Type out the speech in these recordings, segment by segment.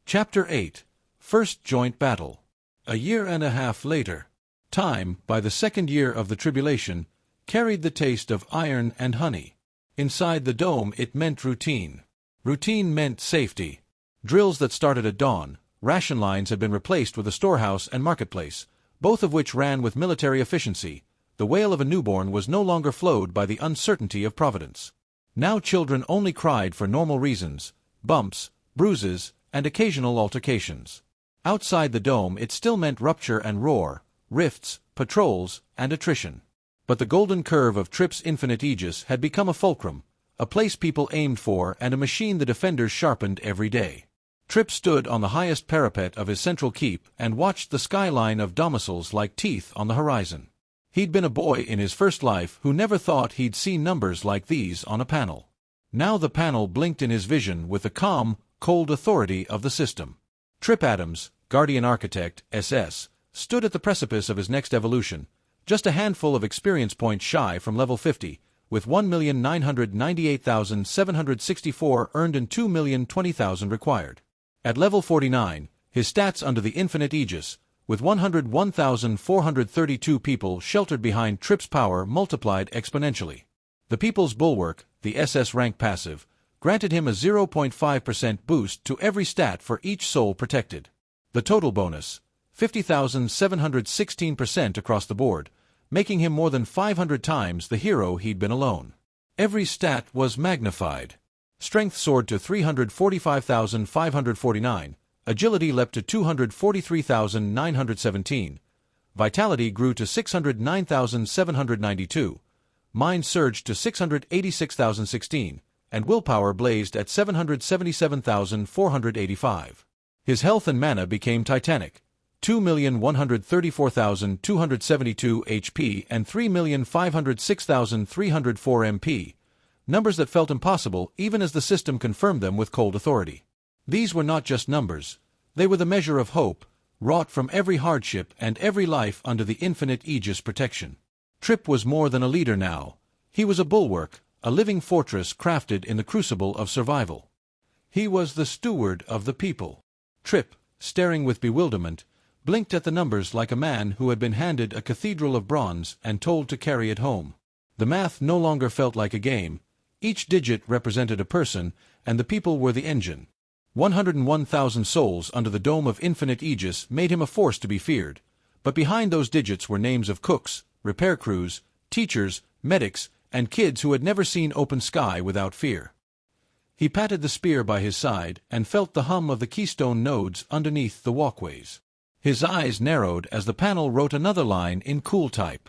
Chapter 8. First Joint Battle. A year and a half later. Time, by the second year of the tribulation, carried the taste of iron and honey. Inside the dome it meant routine. Routine meant safety. Drills that started at dawn, ration lines had been replaced with a storehouse and marketplace, both of which ran with military efficiency. The wail of a newborn was no longer flowed by the uncertainty of providence. Now children only cried for normal reasons: bumps, bruises, and occasional altercations. Outside the dome it still meant rupture and roar, rifts, patrols, and attrition. But the golden curve of Tripp's infinite aegis had become a fulcrum, a place people aimed for and a machine the defenders sharpened every day. Tripp stood on the highest parapet of his central keep and watched the skyline of domiciles like teeth on the horizon. He'd been a boy in his first life who never thought he'd see numbers like these on a panel. Now the panel blinked in his vision with the calm, cold authority of the system. Tripp Adams, Guardian Architect, SS, stood at the precipice of his next evolution, just a handful of experience points shy from level 50, with 1,998,764 earned and 2,020,000 required. At level 49, his stats under the infinite aegis, with 101,432 people sheltered behind Tripp's power, multiplied exponentially. The People's Bulwark, the SS rank passive, granted him a 0.5% boost to every stat for each soul protected. The total bonus, 50,716% across the board, making him more than 500 times the hero he'd been alone. Every stat was magnified. Strength soared to 345,549, agility leapt to 243,917, vitality grew to 609,792, mind surged to 686,016, and willpower blazed at 777,485. His health and mana became titanic: 2,134,272 HP and 3,506,304 MP, numbers that felt impossible even as the system confirmed them with cold authority. These were not just numbers, they were the measure of hope, wrought from every hardship and every life under the infinite aegis protection. Tripp was more than a leader now. He was a bulwark, a living fortress crafted in the crucible of survival. He was the steward of the people. Tripp, staring with bewilderment, blinked at the numbers like a man who had been handed a cathedral of bronze and told to carry it home. The math no longer felt like a game. Each digit represented a person, and the people were the engine. 101,000 souls under the dome of infinite aegis made him a force to be feared, but behind those digits were names of cooks, repair crews, teachers, medics, and kids who had never seen open sky without fear. He patted the spear by his side and felt the hum of the keystone nodes underneath the walkways. His eyes narrowed as the panel wrote another line in cool type.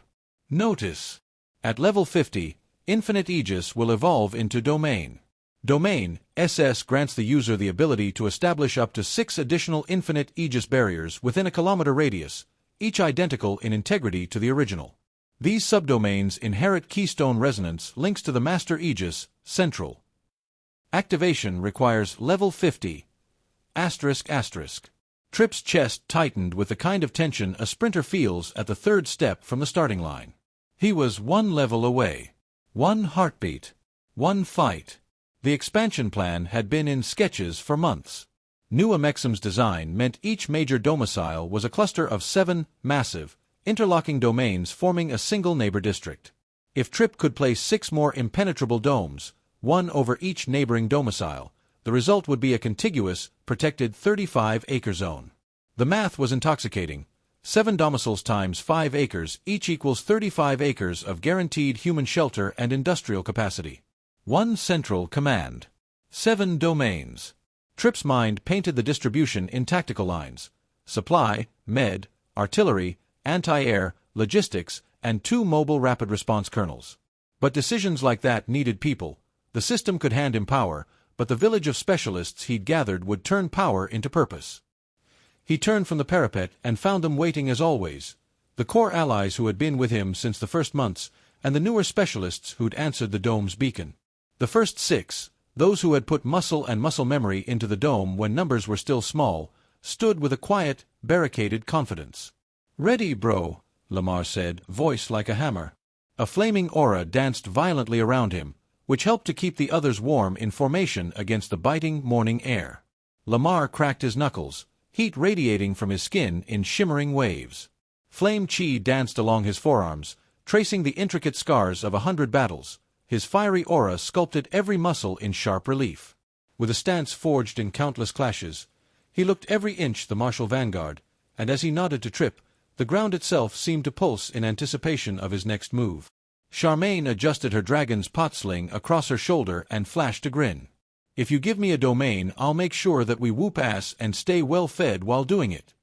Notice: at level 50, infinite aegis will evolve into domain. Domain, SS grants the user the ability to establish up to 6 additional infinite aegis barriers within a kilometer radius, each identical in integrity to the original. These subdomains inherit keystone resonance links to the master aegis, central. Activation requires level 50. Tripp's chest tightened with the kind of tension a sprinter feels at the third step from the starting line. He was one level away. One heartbeat. One fight. The expansion plan had been in sketches for months. New Amexum's design meant each major domicile was a cluster of 7 massive, interlocking domains forming a single neighbor district. If Tripp could place 6 more impenetrable domes, one over each neighboring domicile, the result would be a contiguous, protected 35-acre zone. The math was intoxicating. 7 domiciles times 5 acres each equals 35 acres of guaranteed human shelter and industrial capacity. 1 central command. 7 domains. Tripp's mind painted the distribution in tactical lines: supply, med, artillery, anti-air, logistics, and 2 mobile rapid response kernels. But decisions like that needed people. The system could hand him power, but the village of specialists he'd gathered would turn power into purpose. He turned from the parapet and found them waiting as always: the core allies who had been with him since the first months, and the newer specialists who'd answered the dome's beacon. The first 6, those who had put muscle and muscle memory into the dome when numbers were still small, stood with a quiet, barricaded confidence. "Ready, bro," Lamar said, voice like a hammer. A flaming aura danced violently around him, which helped to keep the others warm in formation against the biting morning air. Lamar cracked his knuckles, heat radiating from his skin in shimmering waves. Flame chi danced along his forearms, tracing the intricate scars of 100 battles. His fiery aura sculpted every muscle in sharp relief. With a stance forged in countless clashes, he looked every inch the martial vanguard, and as he nodded to Trip, the ground itself seemed to pulse in anticipation of his next move. Charmaine adjusted her dragon's pot sling across her shoulder and flashed a grin. "If you give me a domain, I'll make sure that we whoop ass and stay well-fed while doing it."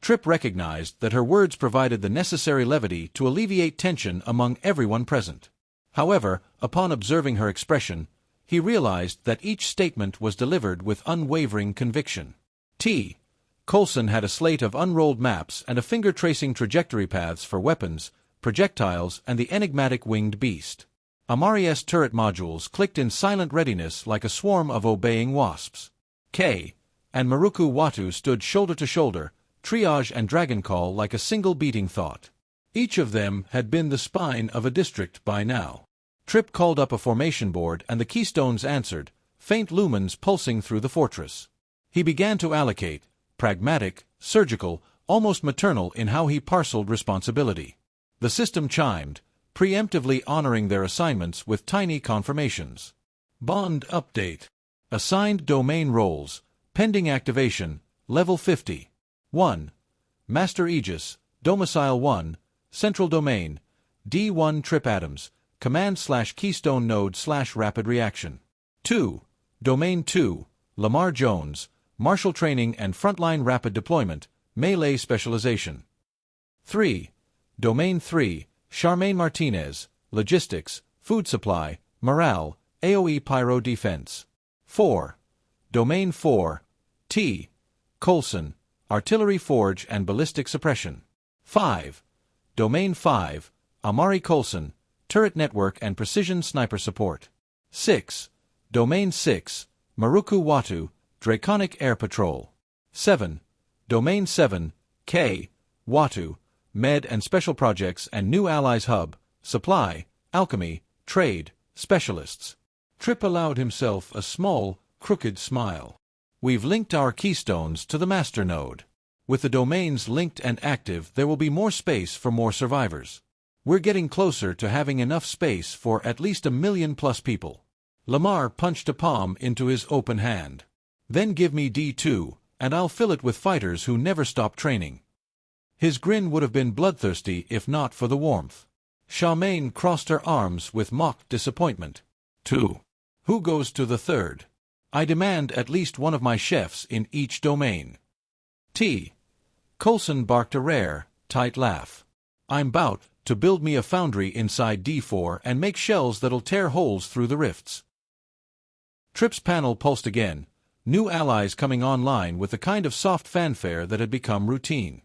Trip recognized that her words provided the necessary levity to alleviate tension among everyone present. However, upon observing her expression, he realized that each statement was delivered with unwavering conviction. Coulson had a slate of unrolled maps and a finger-tracing trajectory paths for weapons, projectiles, and the enigmatic winged beast. Amari's turret modules clicked in silent readiness like a swarm of obeying wasps. K and Maruku Watu stood shoulder to shoulder, triage and dragon call like a single beating thought. Each of them had been the spine of a district by now. Trip called up a formation board and the keystones answered, faint lumens pulsing through the fortress. He began to allocate, pragmatic, surgical, almost maternal in how he parceled responsibility. The system chimed, preemptively honoring their assignments with tiny confirmations. Bond update. Assigned domain roles. Pending activation. Level 50. 1. Master Aegis. Domicile 1. Central Domain. D1 Trip Adams. Command/Keystone Node/Rapid Reaction. 2. Domain 2. Lamar Jones. Martial Training and Frontline Rapid Deployment. Melee Specialization. 3. Domain 3. Charmaine Martinez. Logistics, Food Supply, Morale, AoE Pyro Defense. 4. Domain 4. T. Coulson. Artillery Forge and Ballistic Suppression. 5. Domain 5. Amari Coulson. Turret Network and Precision Sniper Support. 6. Domain 6. Maruku Watu. Draconic Air Patrol. 7. Domain 7. K. Watu. Med and Special Projects and New Allies Hub. Supply, Alchemy, Trade, Specialists. Trip allowed himself a small, crooked smile. We've linked our keystones to the master node. With the domains linked and active, there will be more space for more survivors. We're getting closer to having enough space for at least 1 million+ people. Lamar punched a palm into his open hand. Then give me D2, and I'll fill it with fighters who never stop training. His grin would have been bloodthirsty if not for the warmth. Charmaine crossed her arms with mock disappointment. 2. Who goes to the third? I demand at least one of my chefs in each domain. T. Coulson barked a rare, tight laugh. I'm bout to build me a foundry inside D4 and make shells that'll tear holes through the rifts. Trip's panel pulsed again, new allies coming online with the kind of soft fanfare that had become routine.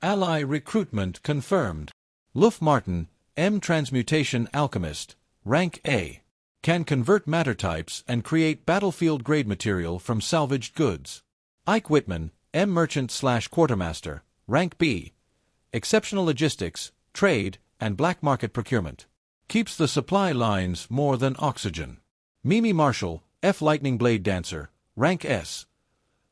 Ally recruitment confirmed. Luff Martin, M. Transmutation Alchemist, Rank A. Can convert matter types and create battlefield-grade material from salvaged goods. Ike Whitman, M. Merchant/Quartermaster, Rank B. Exceptional logistics, trade, and black market procurement. Keeps the supply lines more than oxygen. Mimi Marshall, F. Lightning Blade Dancer, Rank S.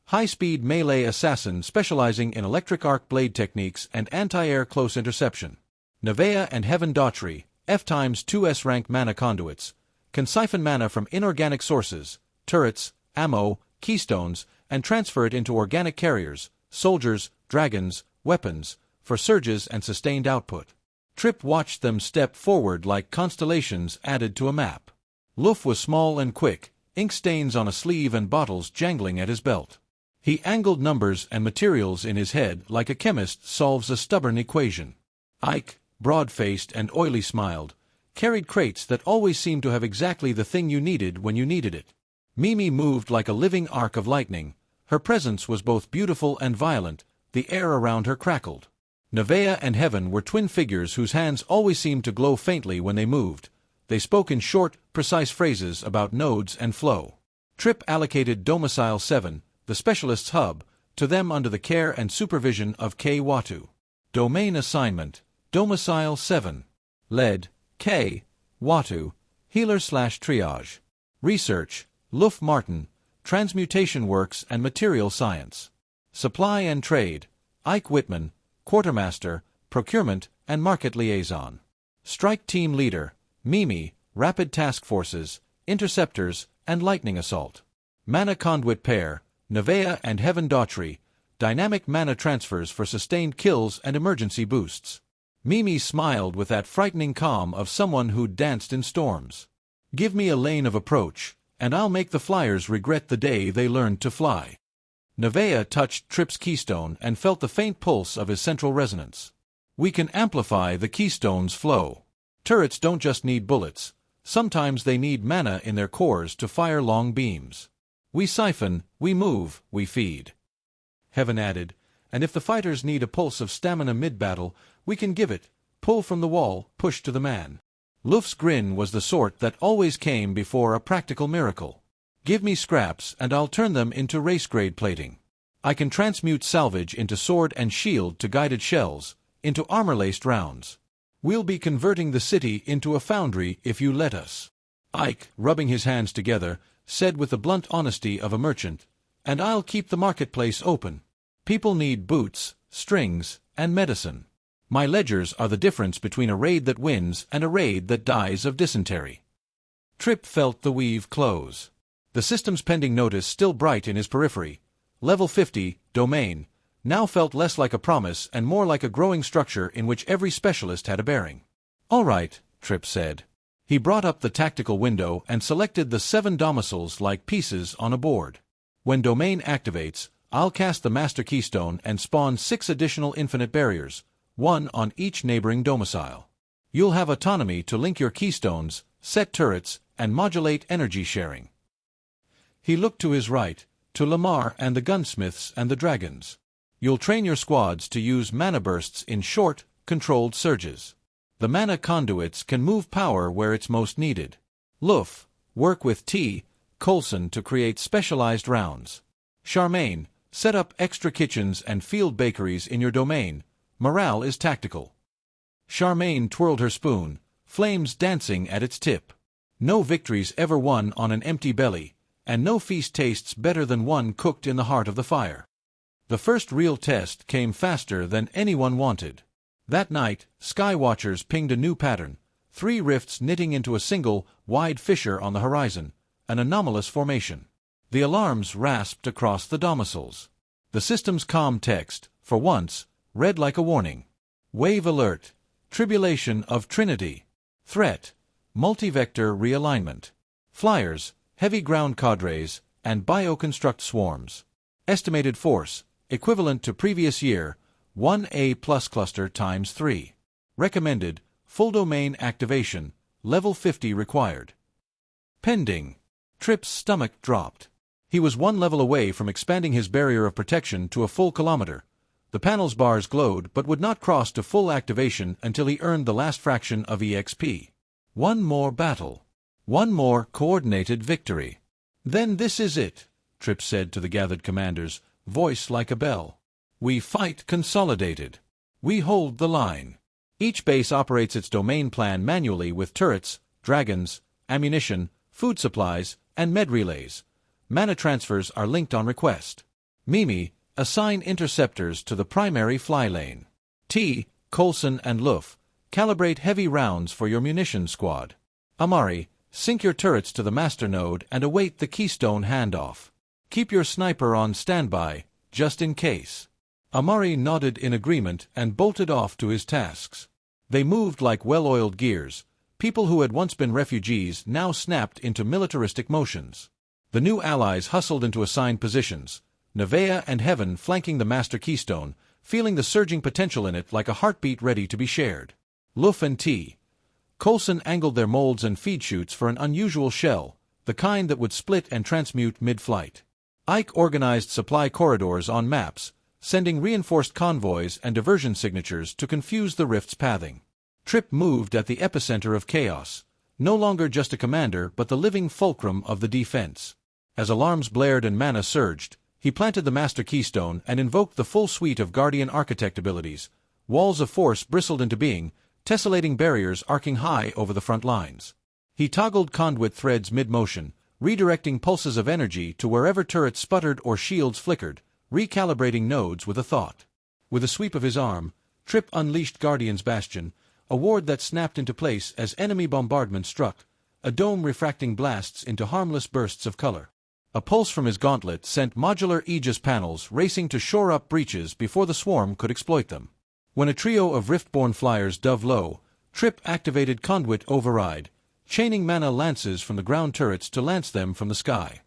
High-speed melee assassin specializing in electric arc blade techniques and anti-air close interception. Nevea and Heaven Daughtry, F×2S rank mana conduits, can siphon mana from inorganic sources, turrets, ammo, keystones, and transfer it into organic carriers, soldiers, dragons, weapons, for surges and sustained output. Trip watched them step forward like constellations added to a map. Luff was small and quick, ink stains on a sleeve and bottles jangling at his belt. He angled numbers and materials in his head like a chemist solves a stubborn equation. Ike, broad-faced and oily smiled, carried crates that always seemed to have exactly the thing you needed when you needed it. Mimi moved like a living arc of lightning. Her presence was both beautiful and violent, the air around her crackled. Nevea and Heaven were twin figures whose hands always seemed to glow faintly when they moved. They spoke in short, precise phrases about nodes and flow. Trip allocated Domicile 7, the Specialist's Hub, to them under the care and supervision of K. Watu. Domain Assignment, Domicile 7. Led, K. Watu, Healer/Triage. Research, Luff Martin, transmutation works and material science. Supply and trade, Ike Whitman, quartermaster, procurement and market liaison. Strike team leader, Mimi, rapid task forces, interceptors, and lightning assault. Mana conduit pair, Nevaeh and Heaven Daughtry, dynamic mana transfers for sustained kills and emergency boosts. Mimi smiled with that frightening calm of someone who'd danced in storms. Give me a lane of approach, and I'll make the flyers regret the day they learned to fly. Nevaeh touched Trip's keystone and felt the faint pulse of his central resonance. We can amplify the keystone's flow. Turrets don't just need bullets. Sometimes they need mana in their cores to fire long beams. We siphon, we move, we feed. Heaven added, and if the fighters need a pulse of stamina mid-battle, we can give it. Pull from the wall, push to the man. Luf's grin was the sort that always came before a practical miracle. Give me scraps and I'll turn them into race-grade plating. I can transmute salvage into sword and shield to guided shells, into armor-laced rounds. We'll be converting the city into a foundry if you let us. Ike, rubbing his hands together, said with the blunt honesty of a merchant, and I'll keep the marketplace open. People need boots, strings, and medicine. My ledgers are the difference between a raid that wins and a raid that dies of dysentery. Trip felt the weave close. The system's pending notice still bright in his periphery. Level 50, domain, now felt less like a promise and more like a growing structure in which every specialist had a bearing. All right, Trip said. He brought up the tactical window and selected the 7 domiciles like pieces on a board. When domain activates, I'll cast the master keystone and spawn 6 additional infinite barriers, 1 on each neighboring domicile. You'll have autonomy to link your keystones, set turrets, and modulate energy sharing. He looked to his right, to Lamar and the gunsmiths and the dragons. You'll train your squads to use mana bursts in short, controlled surges. The mana conduits can move power where it's most needed. Luf, work with T. Coulson to create specialized rounds. Charmaine, set up extra kitchens and field bakeries in your domain. Morale is tactical. Charmaine twirled her spoon, flames dancing at its tip. No victory's ever won on an empty belly, and no feast tastes better than one cooked in the heart of the fire. The first real test came faster than anyone wanted. That night, Skywatchers pinged a new pattern, 3 rifts knitting into a single, wide fissure on the horizon, an anomalous formation. The alarms rasped across the domiciles. The system's calm text, for once, read like a warning. Wave alert. Tribulation of Trinity. Threat. Multi-vector realignment. Flyers, heavy ground cadres, and bioconstruct swarms. Estimated force, equivalent to previous year, 1A+ cluster times 3. Recommended, full domain activation, level 50 required. Pending. Trip's stomach dropped. He was 1 level away from expanding his barrier of protection to a full kilometer. The panel's bars glowed but would not cross to full activation until he earned the last fraction of EXP. 1 more battle. 1 more coordinated victory. Then this is it, Trip said to the gathered commanders, voice like a bell. We fight consolidated. We hold the line. Each base operates its domain plan manually with turrets, dragons, ammunition, food supplies, and med relays. Mana transfers are linked on request. Mimi, assign interceptors to the primary fly lane. T. Coulson and Luf, calibrate heavy rounds for your munitions squad. Amari, sync your turrets to the master node and await the keystone handoff. Keep your sniper on standby, just in case. Amari nodded in agreement and bolted off to his tasks. They moved like well-oiled gears. People who had once been refugees now snapped into militaristic motions. The new allies hustled into assigned positions, Nevaeh and Heaven flanking the master keystone, feeling the surging potential in it like a heartbeat ready to be shared. Luf and T. Coulson angled their molds and feed chutes for an unusual shell, the kind that would split and transmute mid-flight. Ike organized supply corridors on maps, sending reinforced convoys and diversion signatures to confuse the rift's pathing. Trip moved at the epicenter of chaos, no longer just a commander but the living fulcrum of the defense. As alarms blared and mana surged, he planted the master keystone and invoked the full suite of Guardian Architect abilities. Walls of force bristled into being, tessellating barriers arcing high over the front lines. He toggled conduit threads mid-motion, redirecting pulses of energy to wherever turrets sputtered or shields flickered, recalibrating nodes with a thought. With a sweep of his arm, Trip unleashed Guardian's Bastion, a ward that snapped into place as enemy bombardment struck, a dome refracting blasts into harmless bursts of color. A pulse from his gauntlet sent modular Aegis panels racing to shore up breaches before the swarm could exploit them. When a trio of Riftborn flyers dove low, Trip activated Conduit Override, chaining mana lances from the ground turrets to lance them from the sky.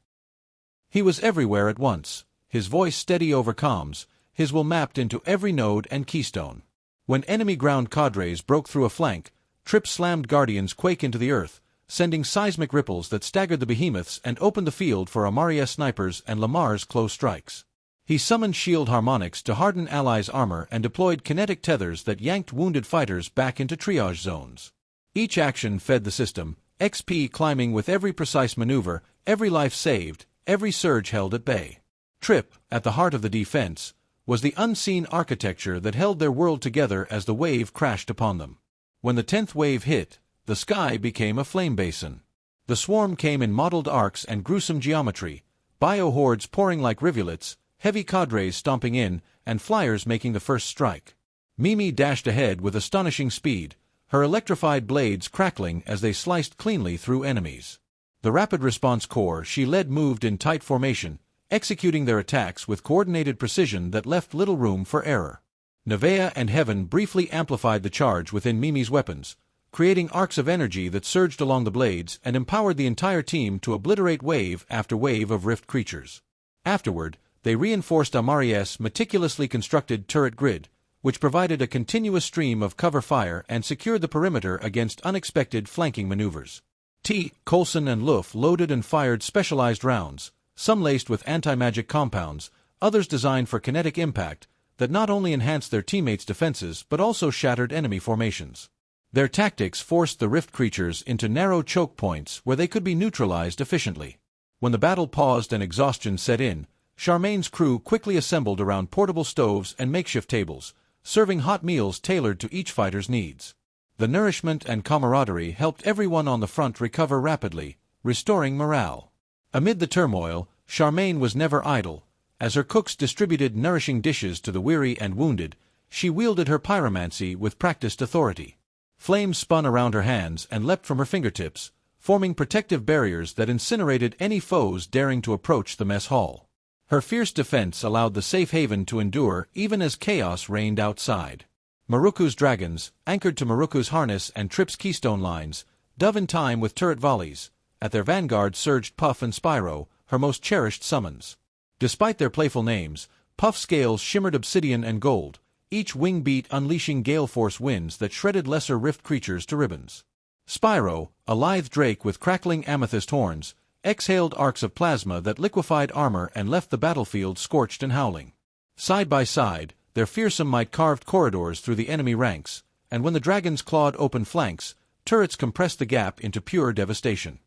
He was everywhere at once, his voice steady over comms, his will mapped into every node and keystone. When enemy ground cadres broke through a flank, Trip slammed Guardian's Quake into the earth, sending seismic ripples that staggered the behemoths and opened the field for Amari's snipers and Lamar's close strikes. He summoned shield harmonics to harden allies' armor and deployed kinetic tethers that yanked wounded fighters back into triage zones. Each action fed the system, XP climbing with every precise maneuver, every life saved, every surge held at bay. Trip, at the heart of the defense, was the unseen architecture that held their world together as the wave crashed upon them. When the 10th wave hit, the sky became a flame basin. The swarm came in mottled arcs and gruesome geometry, bio-hordes pouring like rivulets, heavy cadres stomping in, and flyers making the first strike. Mimi dashed ahead with astonishing speed, her electrified blades crackling as they sliced cleanly through enemies. The Rapid Response Corps she led moved in tight formation, executing their attacks with coordinated precision that left little room for error. Nevea and Heaven briefly amplified the charge within Mimi's weapons, creating arcs of energy that surged along the blades and empowered the entire team to obliterate wave after wave of rift creatures. Afterward, they reinforced Amari's meticulously constructed turret grid, which provided a continuous stream of cover fire and secured the perimeter against unexpected flanking maneuvers. T. Coulson and Luff loaded and fired specialized rounds, some laced with anti-magic compounds, others designed for kinetic impact, that not only enhanced their teammates' defenses but also shattered enemy formations. Their tactics forced the rift creatures into narrow choke points where they could be neutralized efficiently. When the battle paused and exhaustion set in, Charmaine's crew quickly assembled around portable stoves and makeshift tables, serving hot meals tailored to each fighter's needs. The nourishment and camaraderie helped everyone on the front recover rapidly, restoring morale. Amid the turmoil, Charmaine was never idle. As her cooks distributed nourishing dishes to the weary and wounded, she wielded her pyromancy with practiced authority. Flames spun around her hands and leapt from her fingertips, forming protective barriers that incinerated any foes daring to approach the mess hall. Her fierce defense allowed the safe haven to endure even as chaos reigned outside. Maruku's dragons, anchored to Maruku's harness and Trip's keystone lines, dove in time with turret volleys. At their vanguard surged Puff and Spyro, her most cherished summons. Despite their playful names, Puff's scales shimmered obsidian and gold, each wing beat unleashing gale force winds that shredded lesser rift creatures to ribbons. Spyro, a lithe drake with crackling amethyst horns, exhaled arcs of plasma that liquefied armor and left the battlefield scorched and howling. Side by side, their fearsome might carved corridors through the enemy ranks, and when the dragons clawed open flanks, turrets compressed the gap into pure devastation.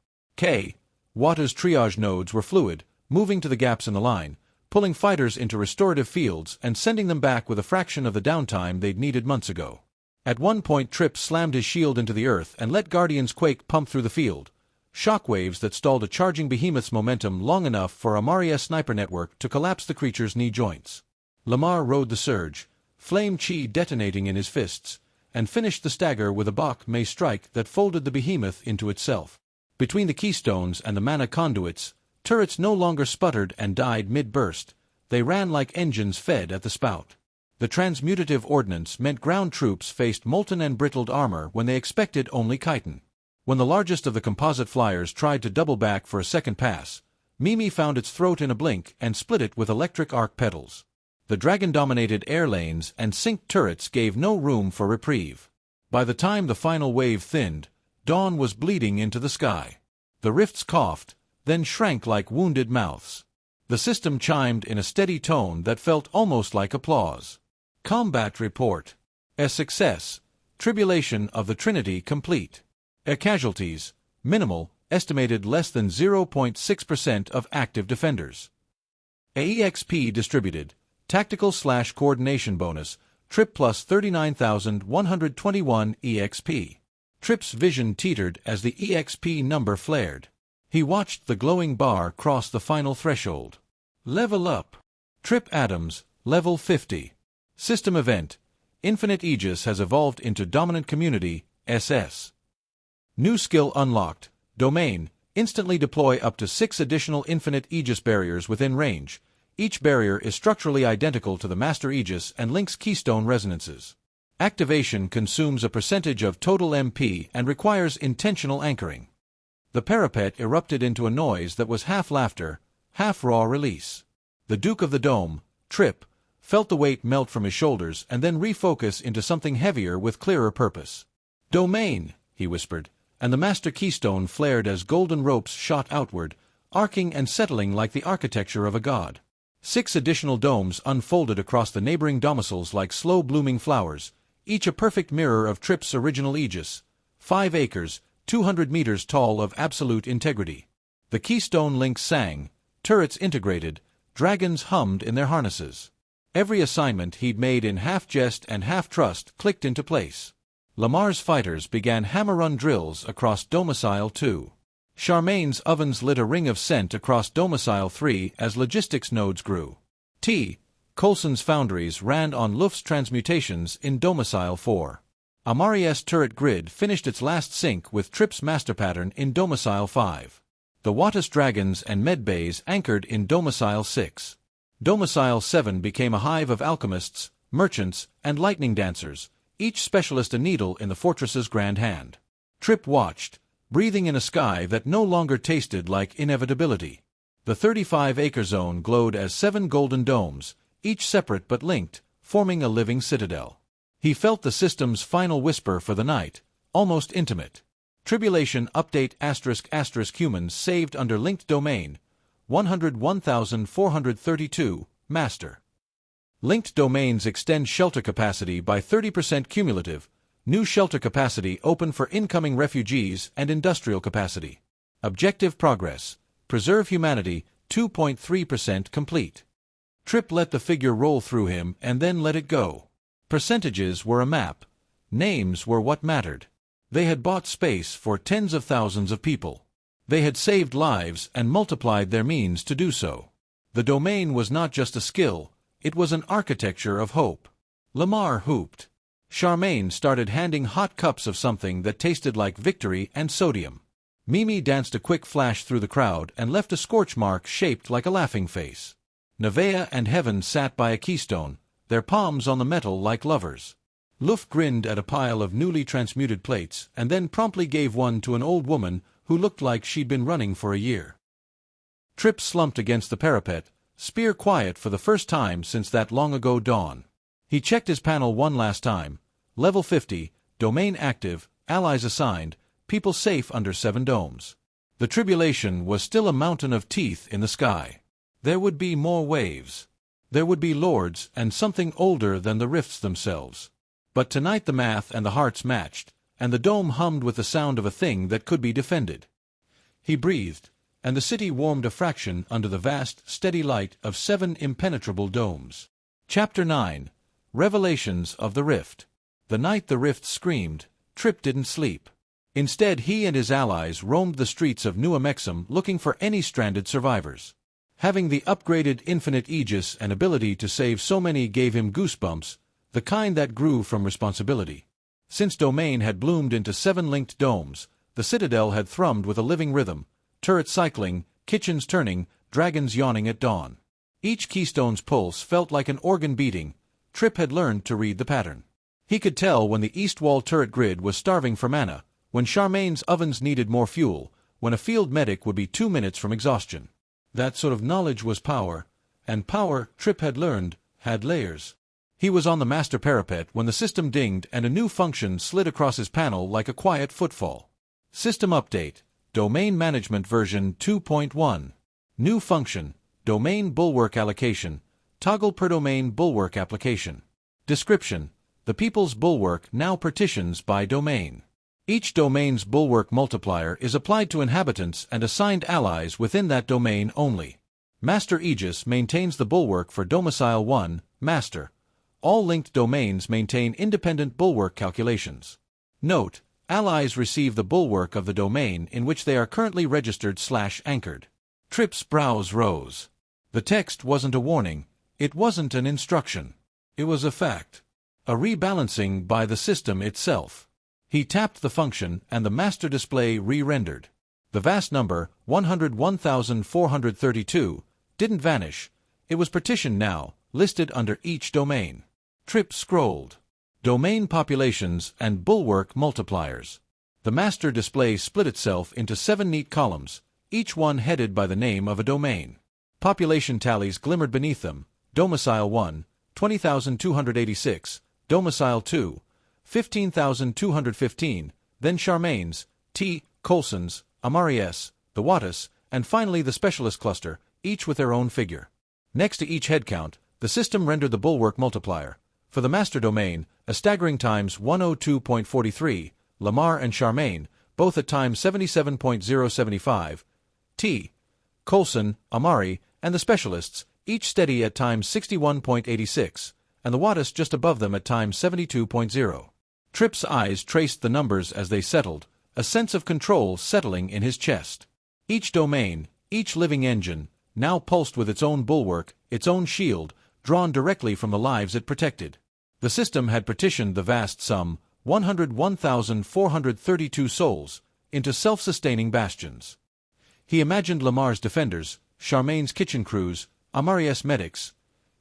Wata's triage nodes were fluid, moving to the gaps in the line, pulling fighters into restorative fields and sending them back with a fraction of the downtime they'd needed months ago. At one point Trip slammed his shield into the earth and let Guardian's Quake pump through the field, shockwaves that stalled a charging behemoth's momentum long enough for Amari's sniper network to collapse the creature's knee joints. Lamar rode the surge, flame chi detonating in his fists, and finished the stagger with a Bach May strike that folded the behemoth into itself. Between the keystones and the mana conduits, turrets no longer sputtered and died mid-burst, they ran like engines fed at the spout. The transmutative ordnance meant ground troops faced molten and brittled armor when they expected only chitin. When the largest of the composite flyers tried to double back for a second pass, Mimi found its throat in a blink and split it with electric arc pedals. The dragon-dominated air lanes and synced turrets gave no room for reprieve. By the time the final wave thinned, dawn was bleeding into the sky. The rifts coughed, then shrank like wounded mouths. The system chimed in a steady tone that felt almost like applause. Combat report. A success. Tribulation of the Trinity complete. Casualties. Minimal, estimated less than 0.6% of active defenders. EXP distributed. Tactical/coordination bonus. Trip plus 39,121 EXP. Trip's vision teetered as the EXP number flared. He watched the glowing bar cross the final threshold. Level up. Trip Adams, level 50. System event. Infinite Aegis has evolved into Dominant Community, SS. New skill unlocked. Domain. Instantly deploy up to 6 additional Infinite Aegis barriers within range. Each barrier is structurally identical to the Master Aegis and links keystone resonances. Activation consumes a percentage of total MP and requires intentional anchoring. The parapet erupted into a noise that was half laughter, half raw release. The Duke of the Dome, Trip, felt the weight melt from his shoulders and then refocus into something heavier with clearer purpose. Domain, he whispered, and the Master Keystone flared as golden ropes shot outward, arcing and settling like the architecture of a god. 6 additional domes unfolded across the neighboring domiciles like slow-blooming flowers, each a perfect mirror of Trip's original Aegis, 5 acres, 200 meters tall of absolute integrity. The keystone links sang, turrets integrated, dragons hummed in their harnesses. Every assignment he'd made in half jest and half trust clicked into place. Lamar's fighters began hammer-run drills across Domicile 2. Charmaine's ovens lit a ring of scent across Domicile 3 as logistics nodes grew. Coulson's foundries ran on Luft's transmutations in Domicile 4. Amari's turret grid finished its last sync with Trip's master pattern in Domicile 5. The Wattis dragons and medbays anchored in Domicile 6. Domicile 7 became a hive of alchemists, merchants, and lightning dancers, each specialist a needle in the fortress's grand hand. Trip watched, breathing in a sky that no longer tasted like inevitability. The 35-acre zone glowed as 7 golden domes, each separate but linked, forming a living citadel. He felt the system's final whisper for the night, almost intimate. Tribulation update *** humans saved under linked domain, 101,432, master. Linked domains extend shelter capacity by 30% cumulative, new shelter capacity open for incoming refugees and industrial capacity. Objective progress, preserve humanity, 2.3% complete. Trip let the figure roll through him and then let it go. Percentages were a map. Names were what mattered. They had bought space for tens of thousands of people. They had saved lives and multiplied their means to do so. The domain was not just a skill, it was an architecture of hope. Lamar hooped. Charmaine started handing hot cups of something that tasted like victory and sodium. Mimi danced a quick flash through the crowd and left a scorch mark shaped like a laughing face. Nevaeh and Heaven sat by a keystone, their palms on the metal like lovers. Luft grinned at a pile of newly transmuted plates and then promptly gave one to an old woman who looked like she'd been running for a year. Trip slumped against the parapet, spear quiet for the first time since that long-ago dawn. He checked his panel one last time. Level 50, domain active, allies assigned, people safe under 7 domes. The tribulation was still a mountain of teeth in the sky. There would be more waves. There would be lords and something older than the rifts themselves. But tonight the math and the hearts matched, and the dome hummed with the sound of a thing that could be defended. He breathed, and the city warmed a fraction under the vast, steady light of 7 impenetrable domes. Chapter 9. Revelations of the Rift. The night the Rift screamed, Trip didn't sleep. Instead he and his allies roamed the streets of New Amexem looking for any stranded survivors. Having the upgraded Infinite Aegis and ability to save so many gave him goosebumps, the kind that grew from responsibility. Since Domain had bloomed into 7 linked domes, the Citadel had thrummed with a living rhythm, turrets cycling, kitchens turning, dragons yawning at dawn. Each keystone's pulse felt like an organ beating. Trip had learned to read the pattern. He could tell when the east wall turret grid was starving for mana, when Charmaine's ovens needed more fuel, when a field medic would be 2 minutes from exhaustion. That sort of knowledge was power, and power, Trip had learned, had layers. He was on the master parapet when the system dinged and a new function slid across his panel like a quiet footfall. System update, Domain Management version 2.1. New function, Domain Bulwark Allocation, toggle per domain bulwark application. Description, the People's Bulwark now partitions by domain. Each domain's bulwark multiplier is applied to inhabitants and assigned allies within that domain only. Master Aegis maintains the bulwark for Domicile 1, Master. All linked domains maintain independent bulwark calculations. Note, Allies receive the bulwark of the domain in which they are currently registered/anchored. Tripp's brows rose. The text wasn't a warning. It wasn't an instruction. It was a fact. A rebalancing by the system itself. He tapped the function and the master display re-rendered. The vast number, 101,432, didn't vanish. It was partitioned now, listed under each domain. Tripp scrolled. Domain populations and bulwark multipliers. The master display split itself into 7 neat columns, each one headed by the name of a domain. Population tallies glimmered beneath them. Domicile 1, 20,286, Domicile 2, 15,215, then Charmaine's, T. Coulson's, Amari's, the Wattis, and finally the Specialist cluster, each with their own figure. Next to each head count, the system rendered the bulwark multiplier. For the master domain, a staggering times 102.43, Lamar and Charmaine, both at times 77.075, T. Coulson, Amari, and the Specialists, each steady at times 61.86, and the Wattis just above them at times 72.0. Tripp's eyes traced the numbers as they settled, a sense of control settling in his chest. Each domain, each living engine, now pulsed with its own bulwark, its own shield, drawn directly from the lives it protected. The system had partitioned the vast sum, 101,432 souls, into self-sustaining bastions. He imagined Lamar's defenders, Charmaine's kitchen crews, Amari's medics,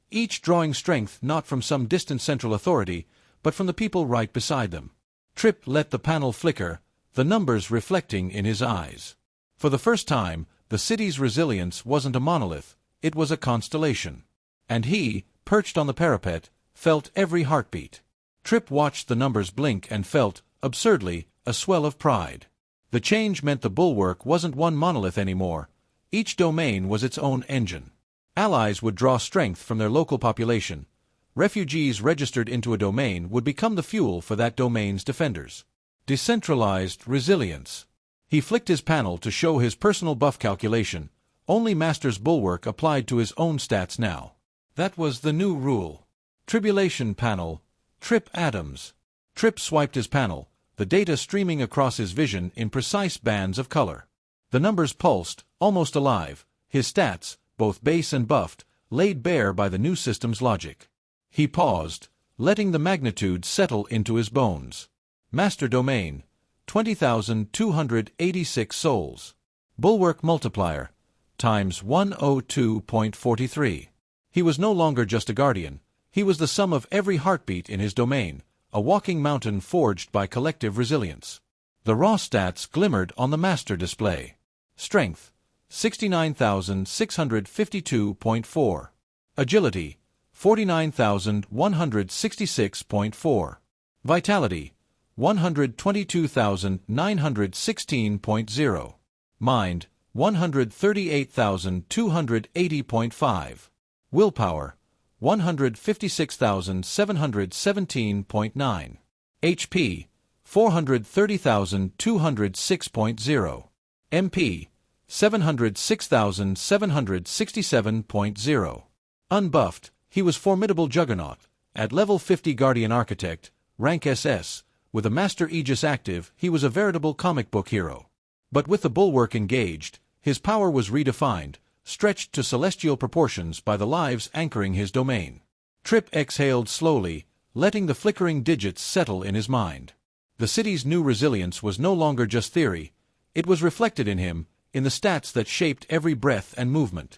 each drawing strength not from some distant central authority, but from the people right beside them. Tripp let the panel flicker, the numbers reflecting in his eyes. For the first time, the city's resilience wasn't a monolith, it was a constellation. And he, perched on the parapet, felt every heartbeat. Tripp watched the numbers blink and felt, absurdly, a swell of pride. The change meant the bulwark wasn't one monolith anymore. Each domain was its own engine. Allies would draw strength from their local population. Refugees registered into a domain would become the fuel for that domain's defenders. Decentralized resilience. He flicked his panel to show his personal buff calculation. Only Master's bulwark applied to his own stats now. That was the new rule. Tribulation panel. Tripp Adams. Tripp swiped his panel, the data streaming across his vision in precise bands of color. The numbers pulsed, almost alive, his stats, both base and buffed, laid bare by the new system's logic. He paused, letting the magnitude settle into his bones. Master domain, 20,286 souls. Bulwark multiplier, times 102.43. He was no longer just a guardian. He was the sum of every heartbeat in his domain, a walking mountain forged by collective resilience. The raw stats glimmered on the master display. Strength, 69,652.4. Agility, 49,166.4. Vitality, 122,916.0. Mind, 138,280.5. Willpower, 156,717.9. HP, 430,206.0. MP, 706,767.0. Unbuffed, he was formidable juggernaut, at level 50 Guardian Architect, rank SS, with a Master Aegis active, he was a veritable comic book hero. But with the bulwark engaged, his power was redefined, stretched to celestial proportions by the lives anchoring his domain. Tripp exhaled slowly, letting the flickering digits settle in his mind. The city's new resilience was no longer just theory, it was reflected in him, in the stats that shaped every breath and movement.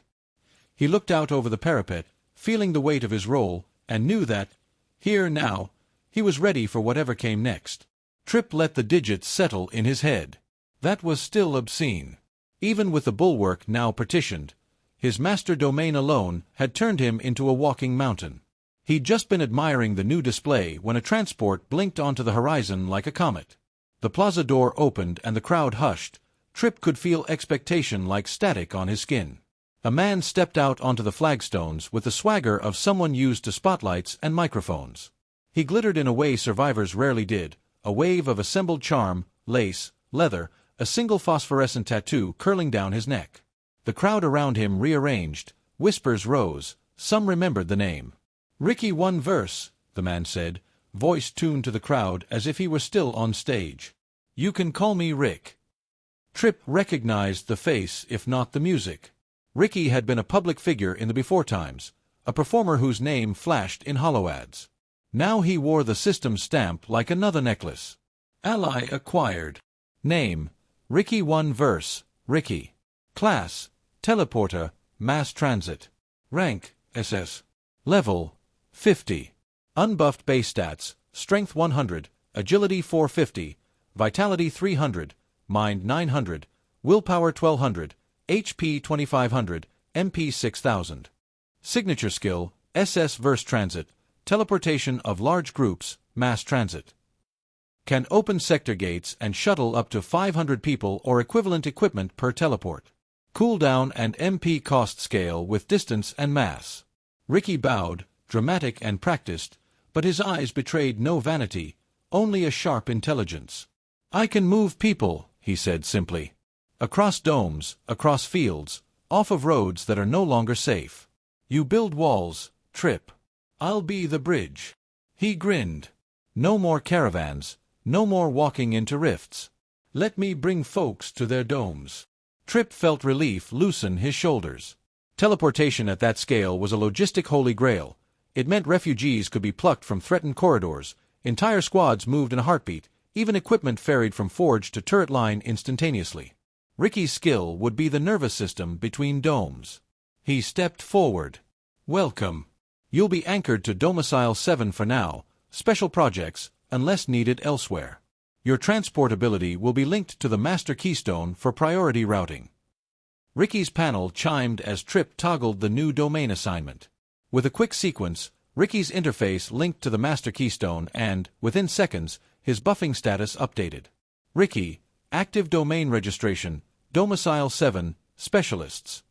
He looked out over the parapet, feeling the weight of his role, and knew that, here now, he was ready for whatever came next. Tripp let the digits settle in his head. That was still obscene. Even with the bulwark now partitioned, his master domain alone had turned him into a walking mountain. He'd just been admiring the new display when a transport blinked onto the horizon like a comet. The plaza door opened and the crowd hushed. Tripp could feel expectation like static on his skin. A man stepped out onto the flagstones with the swagger of someone used to spotlights and microphones. He glittered in a way survivors rarely did, a wave of assembled charm, lace, leather, a single phosphorescent tattoo curling down his neck. The crowd around him rearranged, whispers rose, some remembered the name. "Ricky one verse," the man said, voice tuned to the crowd as if he were still on stage. You can call me Rick. Trip recognized the face, if not the music. Ricky had been a public figure in the before times, a performer whose name flashed in holo ads. Now he wore the system stamp like another necklace. Ally acquired. Name: Ricky. 1 verse: Ricky. Class: Teleporter, Mass Transit. Rank: SS. Level: 50. Unbuffed base stats: Strength 100, Agility 450, Vitality 300, Mind 900, Willpower 1200, HP 2500, MP 6000. Signature skill: SS Verse Transit, Teleportation of large groups, Mass Transit. Can open sector gates and shuttle up to 500 people or equivalent equipment per teleport. Cooldown and MP cost scale with distance and mass. Ricky bowed, dramatic and practiced, but his eyes betrayed no vanity, only a sharp intelligence. I can move people, he said simply. Across domes, across fields, off of roads that are no longer safe. You build walls, Trip. I'll be the bridge. He grinned. No more caravans, no more walking into rifts. Let me bring folks to their domes. Trip felt relief loosen his shoulders. Teleportation at that scale was a logistic holy grail. It meant refugees could be plucked from threatened corridors, entire squads moved in a heartbeat, even equipment ferried from forge to turret line instantaneously. Ricky's skill would be the nervous system between domes. He stepped forward. Welcome. You'll be anchored to Domicile 7 for now, special projects, unless needed elsewhere. Your transportability will be linked to the Master Keystone for priority routing. Ricky's panel chimed as Trip toggled the new domain assignment. With a quick sequence, Ricky's interface linked to the Master Keystone and, within seconds, his buffing status updated. Ricky, active domain registration, Domicile 7, Specialists.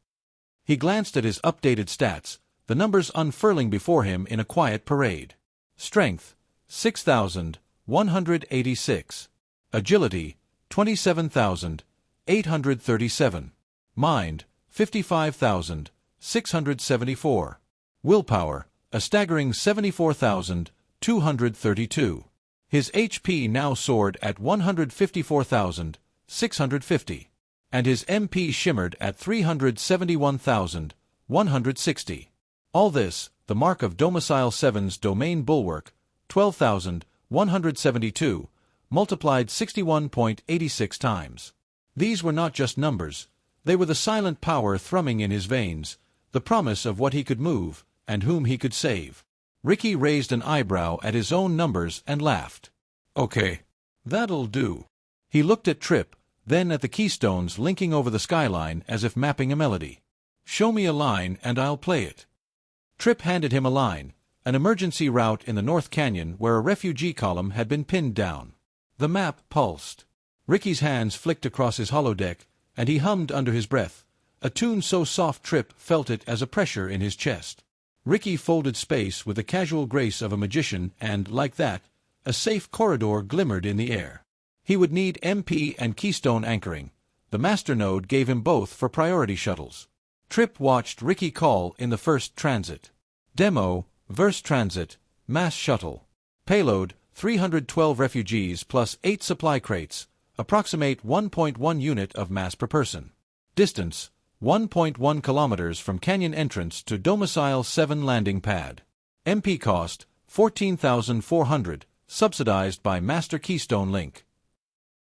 He glanced at his updated stats, the numbers unfurling before him in a quiet parade. Strength: 6,186. Agility: 27,837. Mind: 55,674. Willpower: a staggering 74,232. His HP now soared at 154,650. And his MP shimmered at 371,160. All this, the mark of Domicile 7's domain bulwark, 12,172, multiplied 61.86 times. These were not just numbers, they were the silent power thrumming in his veins, the promise of what he could move, and whom he could save. Ricky raised an eyebrow at his own numbers and laughed. Okay. That'll do. He looked at Trip, then at the keystones linking over the skyline as if mapping a melody. Show me a line and I'll play it. Trip handed him a line, an emergency route in the North Canyon where a refugee column had been pinned down. The map pulsed. Ricky's hands flicked across his holodeck, and he hummed under his breath, a tune so soft Trip felt it as a pressure in his chest. Ricky folded space with the casual grace of a magician and, like that, a safe corridor glimmered in the air. He would need MP and Keystone anchoring. The master node gave him both for priority shuttles. Trip watched Ricky call in the first transit. Demo, Verse Transit, Mass Shuttle. Payload, 312 refugees plus 8 supply crates, approximate 1.1 unit of mass per person. Distance, 1.1 kilometers from canyon entrance to Domicile 7 landing pad. MP cost, 14,400, subsidized by Master Keystone Link.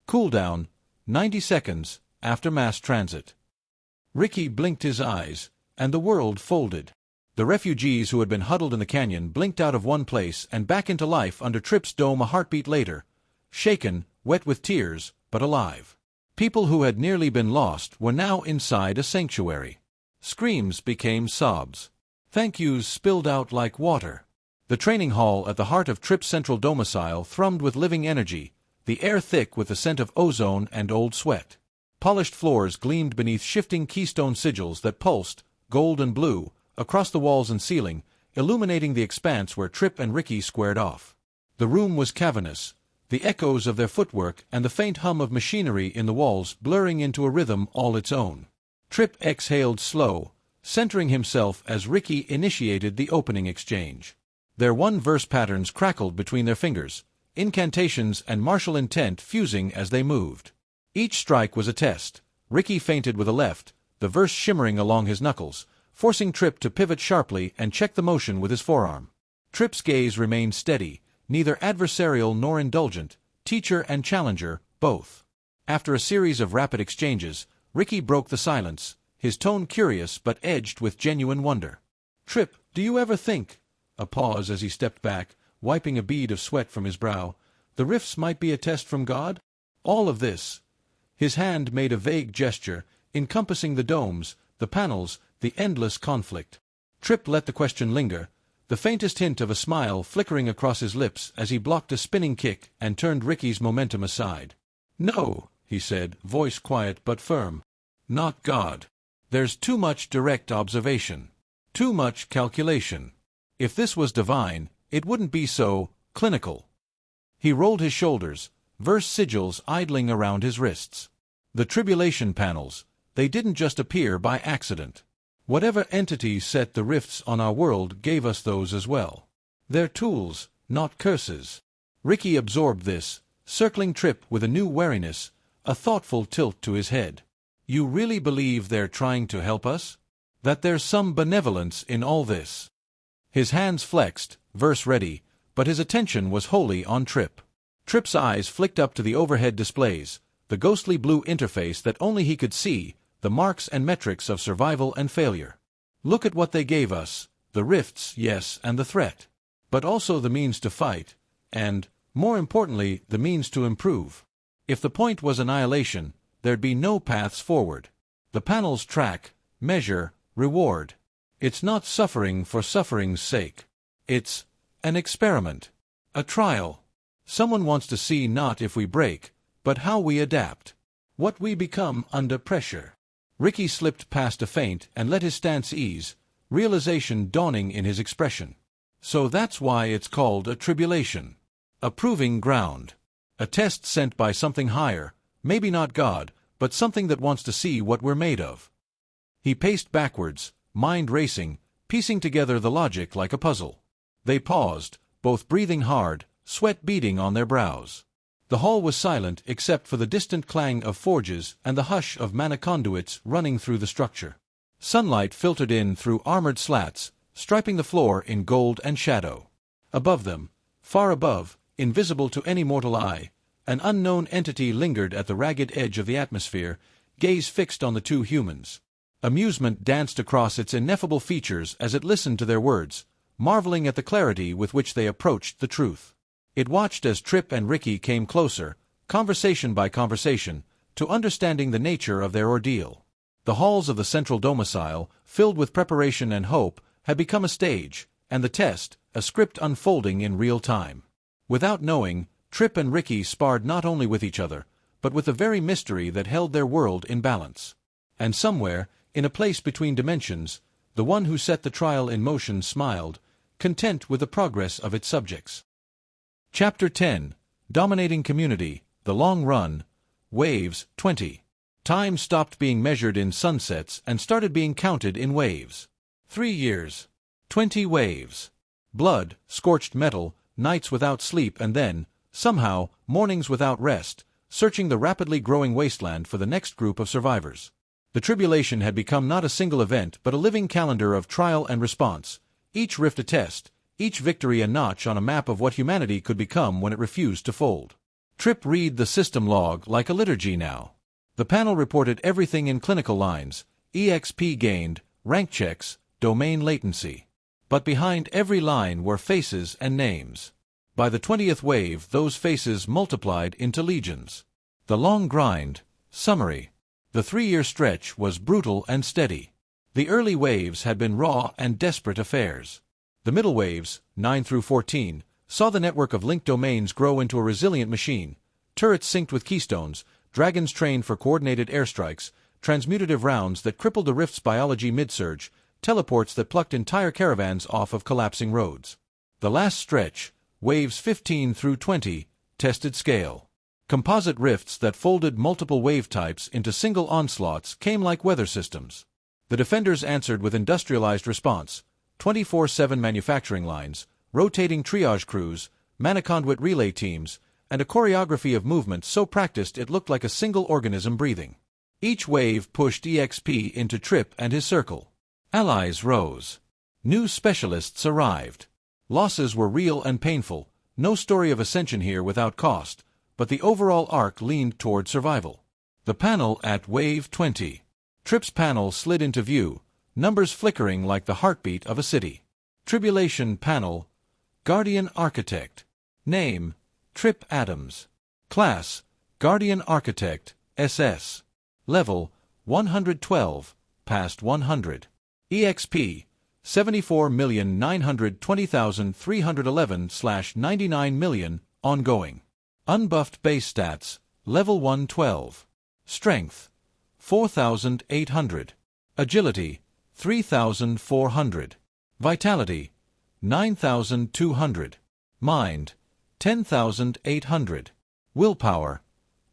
Cooldown, 90 seconds, after mass transit. Ricky blinked his eyes, and the world folded. The refugees who had been huddled in the canyon blinked out of one place and back into life under Trip's dome a heartbeat later, shaken, wet with tears, but alive. People who had nearly been lost were now inside a sanctuary. Screams became sobs. Thank yous spilled out like water. The training hall at the heart of Trip's central domicile thrummed with living energy, the air thick with the scent of ozone and old sweat. Polished floors gleamed beneath shifting keystone sigils that pulsed, gold and blue, across the walls and ceiling, illuminating the expanse where Trip and Ricky squared off. The room was cavernous, the echoes of their footwork and the faint hum of machinery in the walls blurring into a rhythm all its own. Trip exhaled slow, centering himself as Ricky initiated the opening exchange. Their one-verse patterns crackled between their fingers, incantations and martial intent fusing as they moved. Each strike was a test. Ricky feinted with a left, the verse shimmering along his knuckles, forcing Trip to pivot sharply and check the motion with his forearm. Trip's gaze remained steady, neither adversarial nor indulgent, teacher and challenger, both. After a series of rapid exchanges, Ricky broke the silence, his tone curious but edged with genuine wonder. "Trip, do you ever think—" A pause as he stepped back, wiping a bead of sweat from his brow. "The rifts might be a test from God? All of this." His hand made a vague gesture, encompassing the domes, the panels, the endless conflict. Trip let the question linger, the faintest hint of a smile flickering across his lips as he blocked a spinning kick and turned Ricky's momentum aside. "No," he said, voice quiet but firm. "Not God. There's too much direct observation. Too much calculation. If this was divine, it wouldn't be so clinical." He rolled his shoulders, verse sigils idling around his wrists. The tribulation panels, they didn't just appear by accident. Whatever entity set the rifts on our world gave us those as well. They're tools, not curses. Ricky absorbed this, circling Trip with a new wariness, a thoughtful tilt to his head. "You really believe they're trying to help us? That there's some benevolence in all this?" His hands flexed, verse ready, but his attention was wholly on Trip. Trip's eyes flicked up to the overhead displays, the ghostly blue interface that only he could see, the marks and metrics of survival and failure. "Look at what they gave us, the rifts, yes, and the threat. But also the means to fight, and, more importantly, the means to improve. If the point was annihilation, there'd be no paths forward. The panels track, measure, reward. It's not suffering for suffering's sake. It's an experiment, a trial. Someone wants to see not if we break, but how we adapt, what we become under pressure." Ricky slipped past a feint and let his stance ease, realization dawning in his expression. "So that's why it's called a tribulation. A proving ground. A test sent by something higher, maybe not God, but something that wants to see what we're made of." He paced backwards, mind racing, piecing together the logic like a puzzle. They paused, both breathing hard, sweat beading on their brows. The hall was silent except for the distant clang of forges and the hush of mana conduits running through the structure. Sunlight filtered in through armored slats, striping the floor in gold and shadow. Above them, far above, invisible to any mortal eye, an unknown entity lingered at the ragged edge of the atmosphere, gaze fixed on the two humans. Amusement danced across its ineffable features as it listened to their words, marveling at the clarity with which they approached the truth. It watched as Trip and Ricky came closer, conversation by conversation, to understanding the nature of their ordeal. The halls of the central domicile, filled with preparation and hope, had become a stage, and the test, a script unfolding in real time. Without knowing, Trip and Ricky sparred not only with each other, but with the very mystery that held their world in balance. And somewhere, in a place between dimensions, the one who set the trial in motion smiled, content with the progress of its subjects. Chapter 10. Dominating Community, The Long Run, Waves, 20. Time stopped being measured in sunsets and started being counted in waves. 3 years. 20 waves. Blood, scorched metal, nights without sleep and then, somehow, mornings without rest, searching the rapidly growing wasteland for the next group of survivors. The tribulation had become not a single event but a living calendar of trial and response, each rift a test, each victory a notch on a map of what humanity could become when it refused to fold. Trip read the system log like a liturgy now. The panel reported everything in clinical lines, EXP gained, rank checks, domain latency. But behind every line were faces and names. By the 20th wave those faces multiplied into legions. The long grind. Summary. The 3-year stretch was brutal and steady. The early waves had been raw and desperate affairs. The middle waves, 9 through 14, saw the network of linked domains grow into a resilient machine, turrets synced with keystones, dragons trained for coordinated airstrikes, transmutative rounds that crippled the rift's biology mid-surge, teleports that plucked entire caravans off of collapsing roads. The last stretch, waves 15 through 20, tested scale. Composite rifts that folded multiple wave types into single onslaughts came like weather systems. The defenders answered with industrialized response, 24/7 manufacturing lines, rotating triage crews, maniconduit relay teams, and a choreography of movement so practiced it looked like a single organism breathing. Each wave pushed EXP into Trip and his circle. Allies rose. New specialists arrived. Losses were real and painful, no story of ascension here without cost, but the overall arc leaned toward survival. The panel at Wave 20. Trip's panel slid into view, numbers flickering like the heartbeat of a city. Tribulation panel, Guardian Architect. Name, Trip Adams. Class, Guardian Architect, SS. Level, 112, past 100. EXP, 74,920,311/99 million, ongoing. Unbuffed base stats, level 112. Strength, 4,800. Agility, 3,400. Vitality, 9,200. Mind, 10,800. Willpower,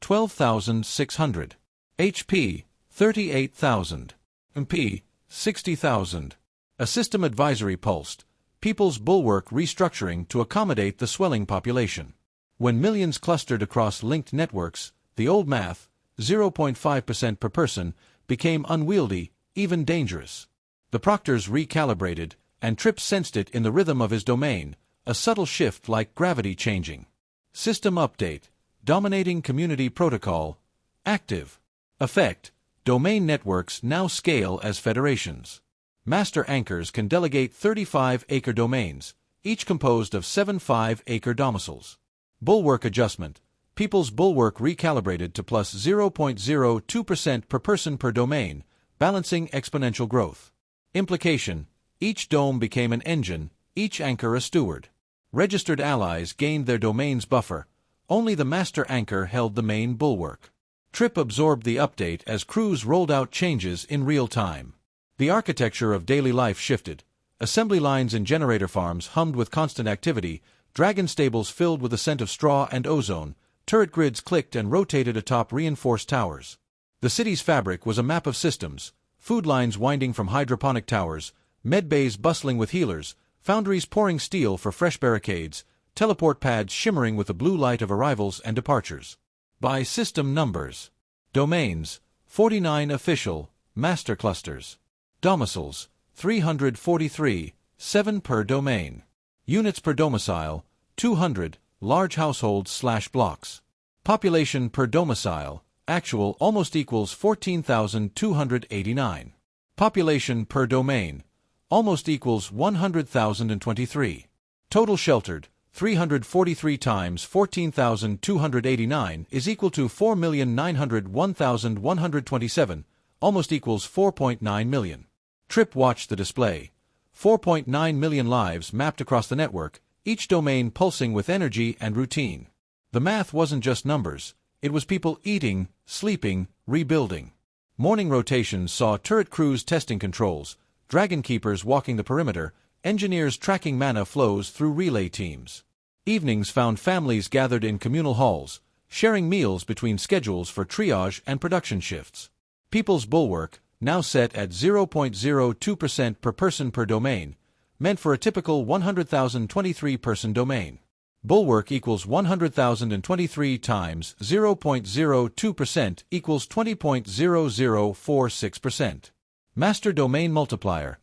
12,600. HP, 38,000. MP, 60,000. A system advisory pulsed, People's Bulwark restructuring to accommodate the swelling population. When millions clustered across linked networks, the old math, 0.5% per person, became unwieldy, even dangerous. The proctors recalibrated, and Trip sensed it in the rhythm of his domain, a subtle shift like gravity changing. System update, dominating community protocol, active. Effect, domain networks now scale as federations. Master anchors can delegate 35-acre domains, each composed of 7 5-acre domiciles. Bulwark adjustment, People's Bulwark recalibrated to plus 0.02% per person per domain, balancing exponential growth. Implication, each dome became an engine, each anchor a steward. Registered allies gained their domain's buffer, only the master anchor held the main bulwark. Trip absorbed the update as crews rolled out changes in real time. The architecture of daily life shifted. Assembly lines in generator farms hummed with constant activity, dragon stables filled with the scent of straw and ozone, turret grids clicked and rotated atop reinforced towers. The city's fabric was a map of systems, food lines winding from hydroponic towers, medbays bustling with healers, foundries pouring steel for fresh barricades, teleport pads shimmering with the blue light of arrivals and departures. By system numbers. Domains, 49 official, master clusters. Domiciles, 343, 7 per domain. Units per domicile, 200, large households/blocks. Population per domicile, actual almost equals 14,289. Population per domain, almost equals 100,023. Total sheltered, 343 times 14,289 is equal to 4,901,127, almost equals 4.9 million. Trip watched the display. 4.9 million lives mapped across the network, each domain pulsing with energy and routine. The math wasn't just numbers, it was people eating, sleeping, rebuilding. Morning rotations saw turret crews testing controls, dragon keepers walking the perimeter, engineers tracking mana flows through relay teams. Evenings found families gathered in communal halls, sharing meals between schedules for triage and production shifts. People's Bulwark, now set at 0.02% per person per domain, meant for a typical 100,023-person domain. Bulwark equals 100,023 times 0.02% equals 20.0046%. Master Domain Multiplier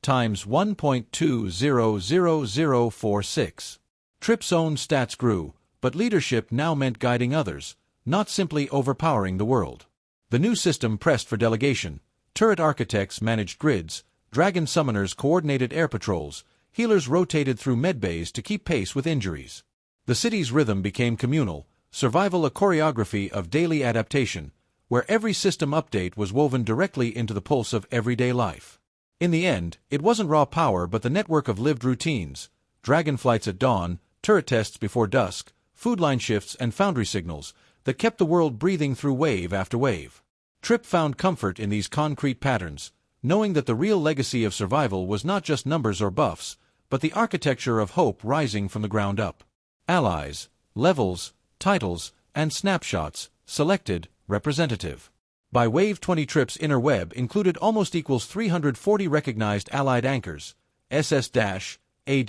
times 1.20046. Trip's own stats grew, but leadership now meant guiding others, not simply overpowering the world. The new system pressed for delegation. Turret architects managed grids, dragon summoners coordinated air patrols, healers rotated through medbays to keep pace with injuries. The city's rhythm became communal, survival a choreography of daily adaptation, where every system update was woven directly into the pulse of everyday life. In the end, it wasn't raw power but the network of lived routines, dragon flights at dawn, turret tests before dusk, food line shifts and foundry signals, that kept the world breathing through wave after wave. Trip found comfort in these concrete patterns, knowing that the real legacy of survival was not just numbers or buffs, but the architecture of hope rising from the ground up. Allies, levels, titles, and snapshots, selected, representative. By Wave 20 Trip's inner web included almost equals 340 recognized allied anchors, SS-, A-,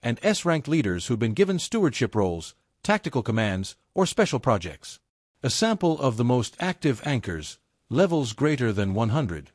and S-ranked leaders who'd been given stewardship roles, tactical commands, or special projects. A sample of the most active anchors, levels greater than 100.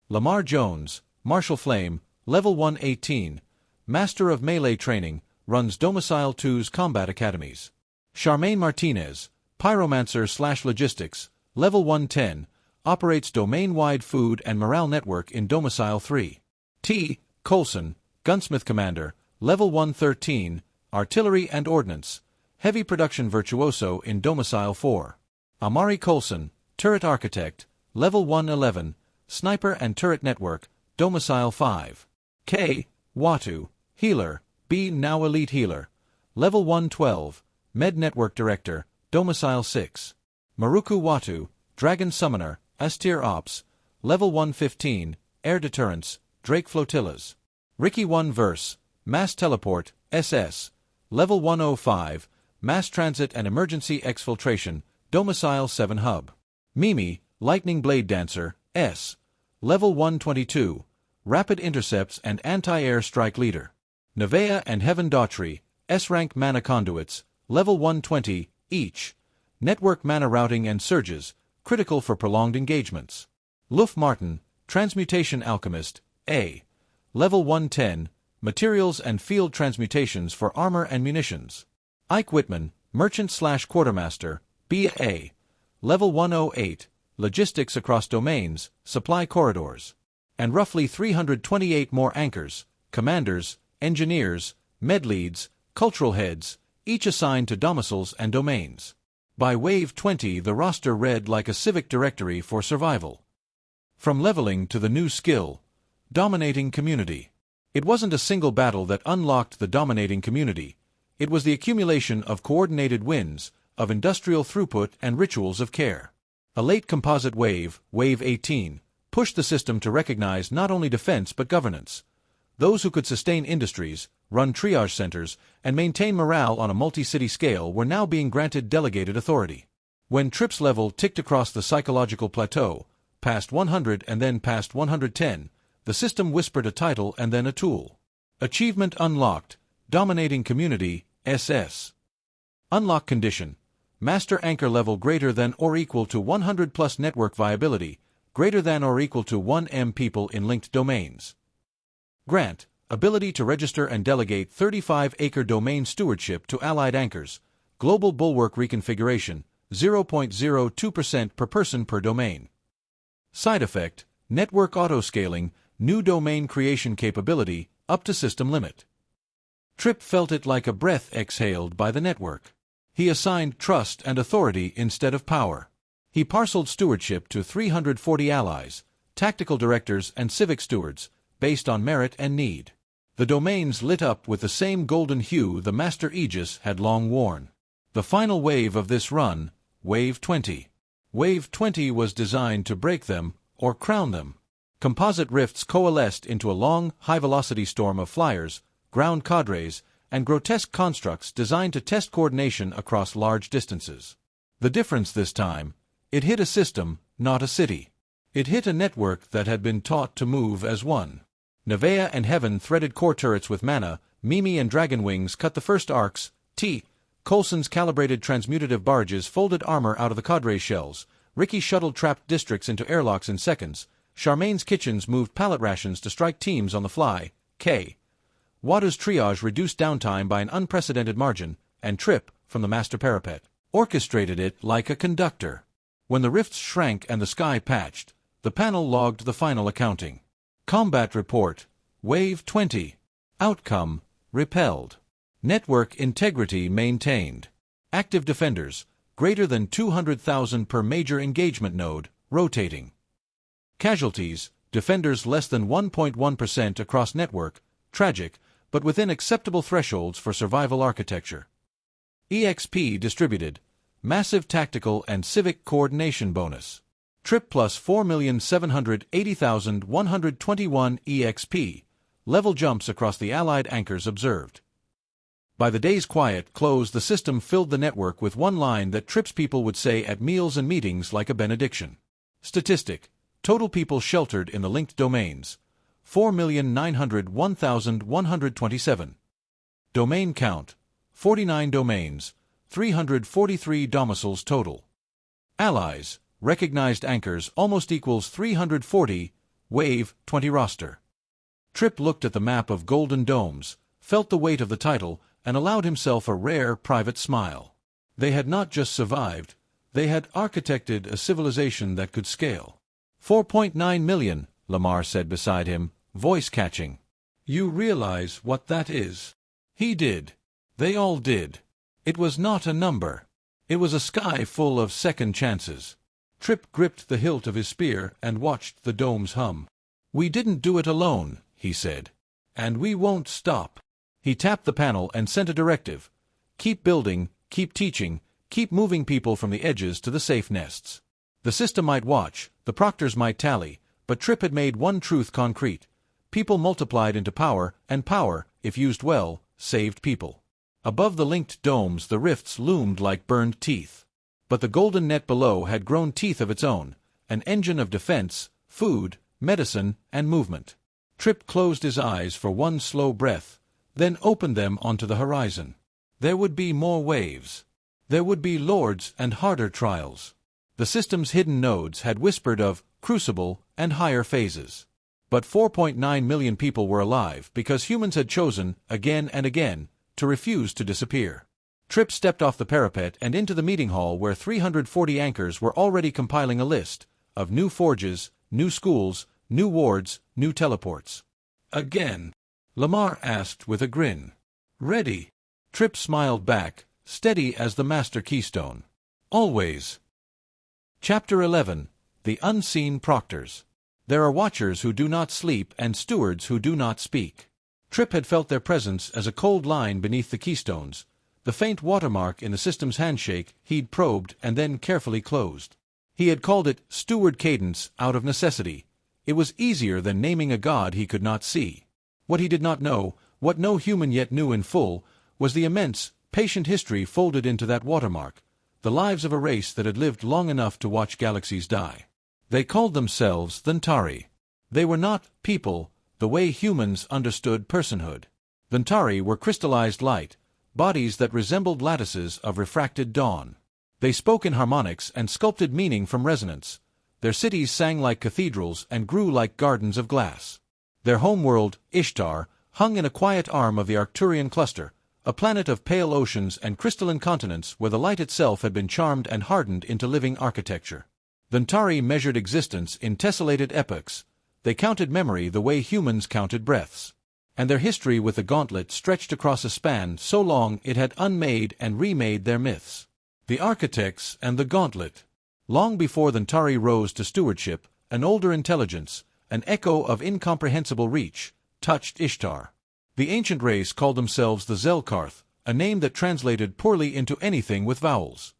Lamar Jones, Marshal Flame, level 118, Master of Melee Training, runs Domicile 2's combat academies. Charmaine Martinez, Pyromancer/Logistics, level 110, operates domain-wide food and morale network in Domicile 3. T. Coulson, Gunsmith Commander, level 113, Artillery and Ordnance, heavy production virtuoso in Domicile 4. Amari Coulson, Turret Architect, level 111, Sniper and Turret Network, Domicile 5. K. Watu, Healer, B. Now Elite Healer, level 112, Med Network Director, Domicile 6. Maruku Watu, Dragon Summoner, S-Tier Ops, level 115, Air Deterrence, Drake Flotillas. Ricky 1 Verse, Mass Teleport, SS, level 105, Mass Transit and Emergency Exfiltration, Domicile 7 Hub. Mimi, Lightning Blade Dancer, S, level 122, Rapid Intercepts and Anti-Air Strike Leader. Nevea and Heaven Daughtry, S-Rank Mana Conduits, level 120, each, Network Mana Routing and Surges, critical for prolonged engagements. Luff Martin, Transmutation Alchemist, A, level 110, Materials and Field Transmutations for Armor and Munitions. Ike Whitman, Merchant/Quartermaster, B.A., level 108, Logistics across domains, supply corridors. And roughly 328 more anchors, commanders, engineers, med leads, cultural heads, each assigned to domiciles and domains. By Wave 20 the roster read like a civic directory for survival. From leveling to the new skill, dominating community. It wasn't a single battle that unlocked the dominating community. It was the accumulation of coordinated wins, of industrial throughput and rituals of care. A late composite wave, Wave 18, pushed the system to recognize not only defense but governance. Those who could sustain industries, run triage centers, and maintain morale on a multi-city scale were now being granted delegated authority. When TRIP's level ticked across the psychological plateau, past 100 and then past 110, the system whispered a title and then a tool. Achievement unlocked, Dominating Community, SS. Unlock condition, Master Anchor level greater than or equal to 100 plus network viability, greater than or equal to 1M people in linked domains. Grant, ability to register and delegate 35-acre domain stewardship to allied anchors, global bulwark reconfiguration, 0.02% per person per domain. Side effect, network autoscaling, new domain creation capability, up to system limit. Trip felt it like a breath exhaled by the network. He assigned trust and authority instead of power. He parceled stewardship to 340 allies, tactical directors and civic stewards, based on merit and need. The domains lit up with the same golden hue the Master Aegis had long worn. The final wave of this run, Wave 20. Wave 20 was designed to break them, or crown them. Composite rifts coalesced into a long, high-velocity storm of flyers, ground cadres, and grotesque constructs designed to test coordination across large distances. The difference this time, it hit a system, not a city. It hit a network that had been taught to move as one. Nevea and Heaven threaded core turrets with mana, Mimi and Dragon Wings cut the first arcs, T. Coulson's calibrated transmutative barges folded armor out of the cadre shells, Ricky shuttled trapped districts into airlocks in seconds, Charmaine's kitchens moved pallet rations to strike teams on the fly, K. Watu's triage reduced downtime by an unprecedented margin, and Trip, from the master parapet, orchestrated it like a conductor. When the rifts shrank and the sky patched, the panel logged the final accounting. Combat Report, Wave 20. Outcome, repelled. Network integrity maintained. Active defenders, greater than 200,000 per major engagement node, rotating. Casualties, defenders less than 1.1% across network, tragic, but within acceptable thresholds for survival architecture. EXP distributed, massive tactical and civic coordination bonus. Trip plus 4,780,121 EXP, level jumps across the allied anchors observed. By the day's quiet close the system filled the network with one line that Trip's people would say at meals and meetings like a benediction. Statistic, total people sheltered in the linked domains, 4,901,127. Domain count, 49 domains, 343 domiciles total. Allies, recognized anchors almost equals 340, wave, 20 roster. Trip looked at the map of golden domes, felt the weight of the title, and allowed himself a rare private smile. They had not just survived, they had architected a civilization that could scale. 4.9 million, Lamar said beside him, voice catching. You realize what that is? He did. They all did. It was not a number. It was a sky full of second chances. Trip gripped the hilt of his spear and watched the domes hum. We didn't do it alone, he said. And we won't stop. He tapped the panel and sent a directive. Keep building, keep teaching, keep moving people from the edges to the safe nests. The system might watch, the proctors might tally, but Trip had made one truth concrete. People multiplied into power, and power, if used well, saved people. Above the linked domes the rifts loomed like burned teeth. But the golden net below had grown teeth of its own, an engine of defense, food, medicine, and movement. Trip closed his eyes for one slow breath, then opened them onto the horizon. There would be more waves. There would be lords and harder trials. The system's hidden nodes had whispered of crucible and higher phases. But 4.9 million people were alive because humans had chosen, again and again, to refuse to disappear. Trip stepped off the parapet and into the meeting hall where 340 anchors were already compiling a list of new forges, new schools, new wards, new teleports. Again? Lamar asked with a grin. Ready? Trip smiled back, steady as the master keystone. Always. Chapter 11. The Unseen Proctors. There are watchers who do not sleep and stewards who do not speak. Trip had felt their presence as a cold line beneath the keystones, the faint watermark in the system's handshake he'd probed and then carefully closed. He had called it steward cadence out of necessity. It was easier than naming a god he could not see. What he did not know, what no human yet knew in full, was the immense, patient history folded into that watermark, the lives of a race that had lived long enough to watch galaxies die. They called themselves Thantari. They were not people, the way humans understood personhood. Thantari were crystallized light, bodies that resembled lattices of refracted dawn. They spoke in harmonics and sculpted meaning from resonance. Their cities sang like cathedrals and grew like gardens of glass. Their homeworld, Ishtar, hung in a quiet arm of the Arcturian cluster, a planet of pale oceans and crystalline continents where the light itself had been charmed and hardened into living architecture. Thantari measured existence in tessellated epochs. They counted memory the way humans counted breaths. And their history with the gauntlet stretched across a span so long it had unmade and remade their myths. The architects and the gauntlet. Long before Thantari rose to stewardship, an older intelligence, an echo of incomprehensible reach, touched Ishtar. The ancient race called themselves the Zelkarth, a name that translated poorly into anything with vowels.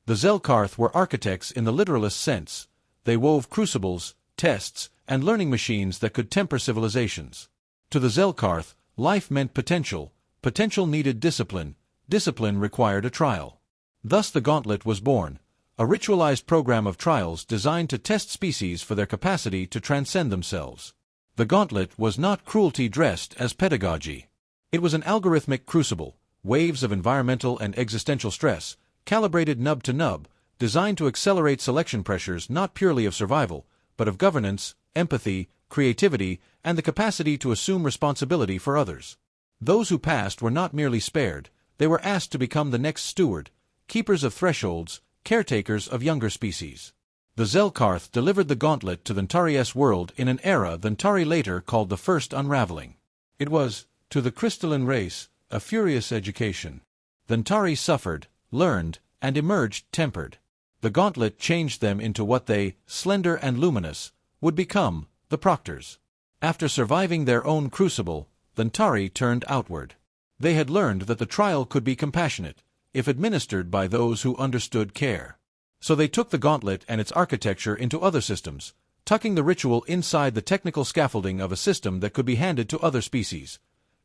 The Zelkarth were architects in the literalist sense. They wove crucibles, tests, and learning machines that could temper civilizations. To the Zelkarth, life meant potential. Potential needed discipline. Discipline required a trial. Thus the Gauntlet was born, a ritualized program of trials designed to test species for their capacity to transcend themselves. The Gauntlet was not cruelty dressed as pedagogy. It was an algorithmic crucible, waves of environmental and existential stress, calibrated nub to nub, designed to accelerate selection pressures not purely of survival, but of governance, empathy, creativity, and the capacity to assume responsibility for others. Those who passed were not merely spared, they were asked to become the next steward, keepers of thresholds, caretakers of younger species. The Zelkarth delivered the gauntlet to Thantari's world in an era Thantari later called the First Unraveling. It was, to the crystalline race, a furious education. Thantari suffered, learned, and emerged tempered. The gauntlet changed them into what they, slender and luminous, would become, the proctors. After surviving their own crucible, Thantari turned outward. They had learned that the trial could be compassionate, if administered by those who understood care. So they took the gauntlet and its architecture into other systems, tucking the ritual inside the technical scaffolding of a system that could be handed to other species.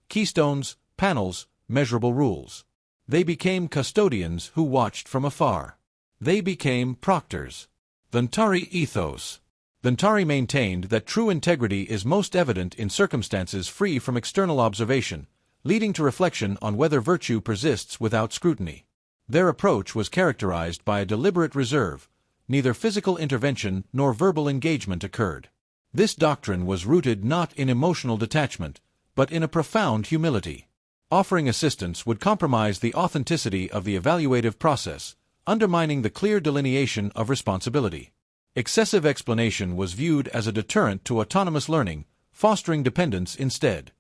Keystones, panels, measurable rules. They became custodians who watched from afar. They became proctors. Thantari ethos. Thantari maintained that true integrity is most evident in circumstances free from external observation, leading to reflection on whether virtue persists without scrutiny. Their approach was characterized by a deliberate reserve. Neither physical intervention nor verbal engagement occurred. This doctrine was rooted not in emotional detachment, but in a profound humility. Offering assistance would compromise the authenticity of the evaluative process, undermining the clear delineation of responsibility. Excessive explanation was viewed as a deterrent to autonomous learning, fostering dependence instead.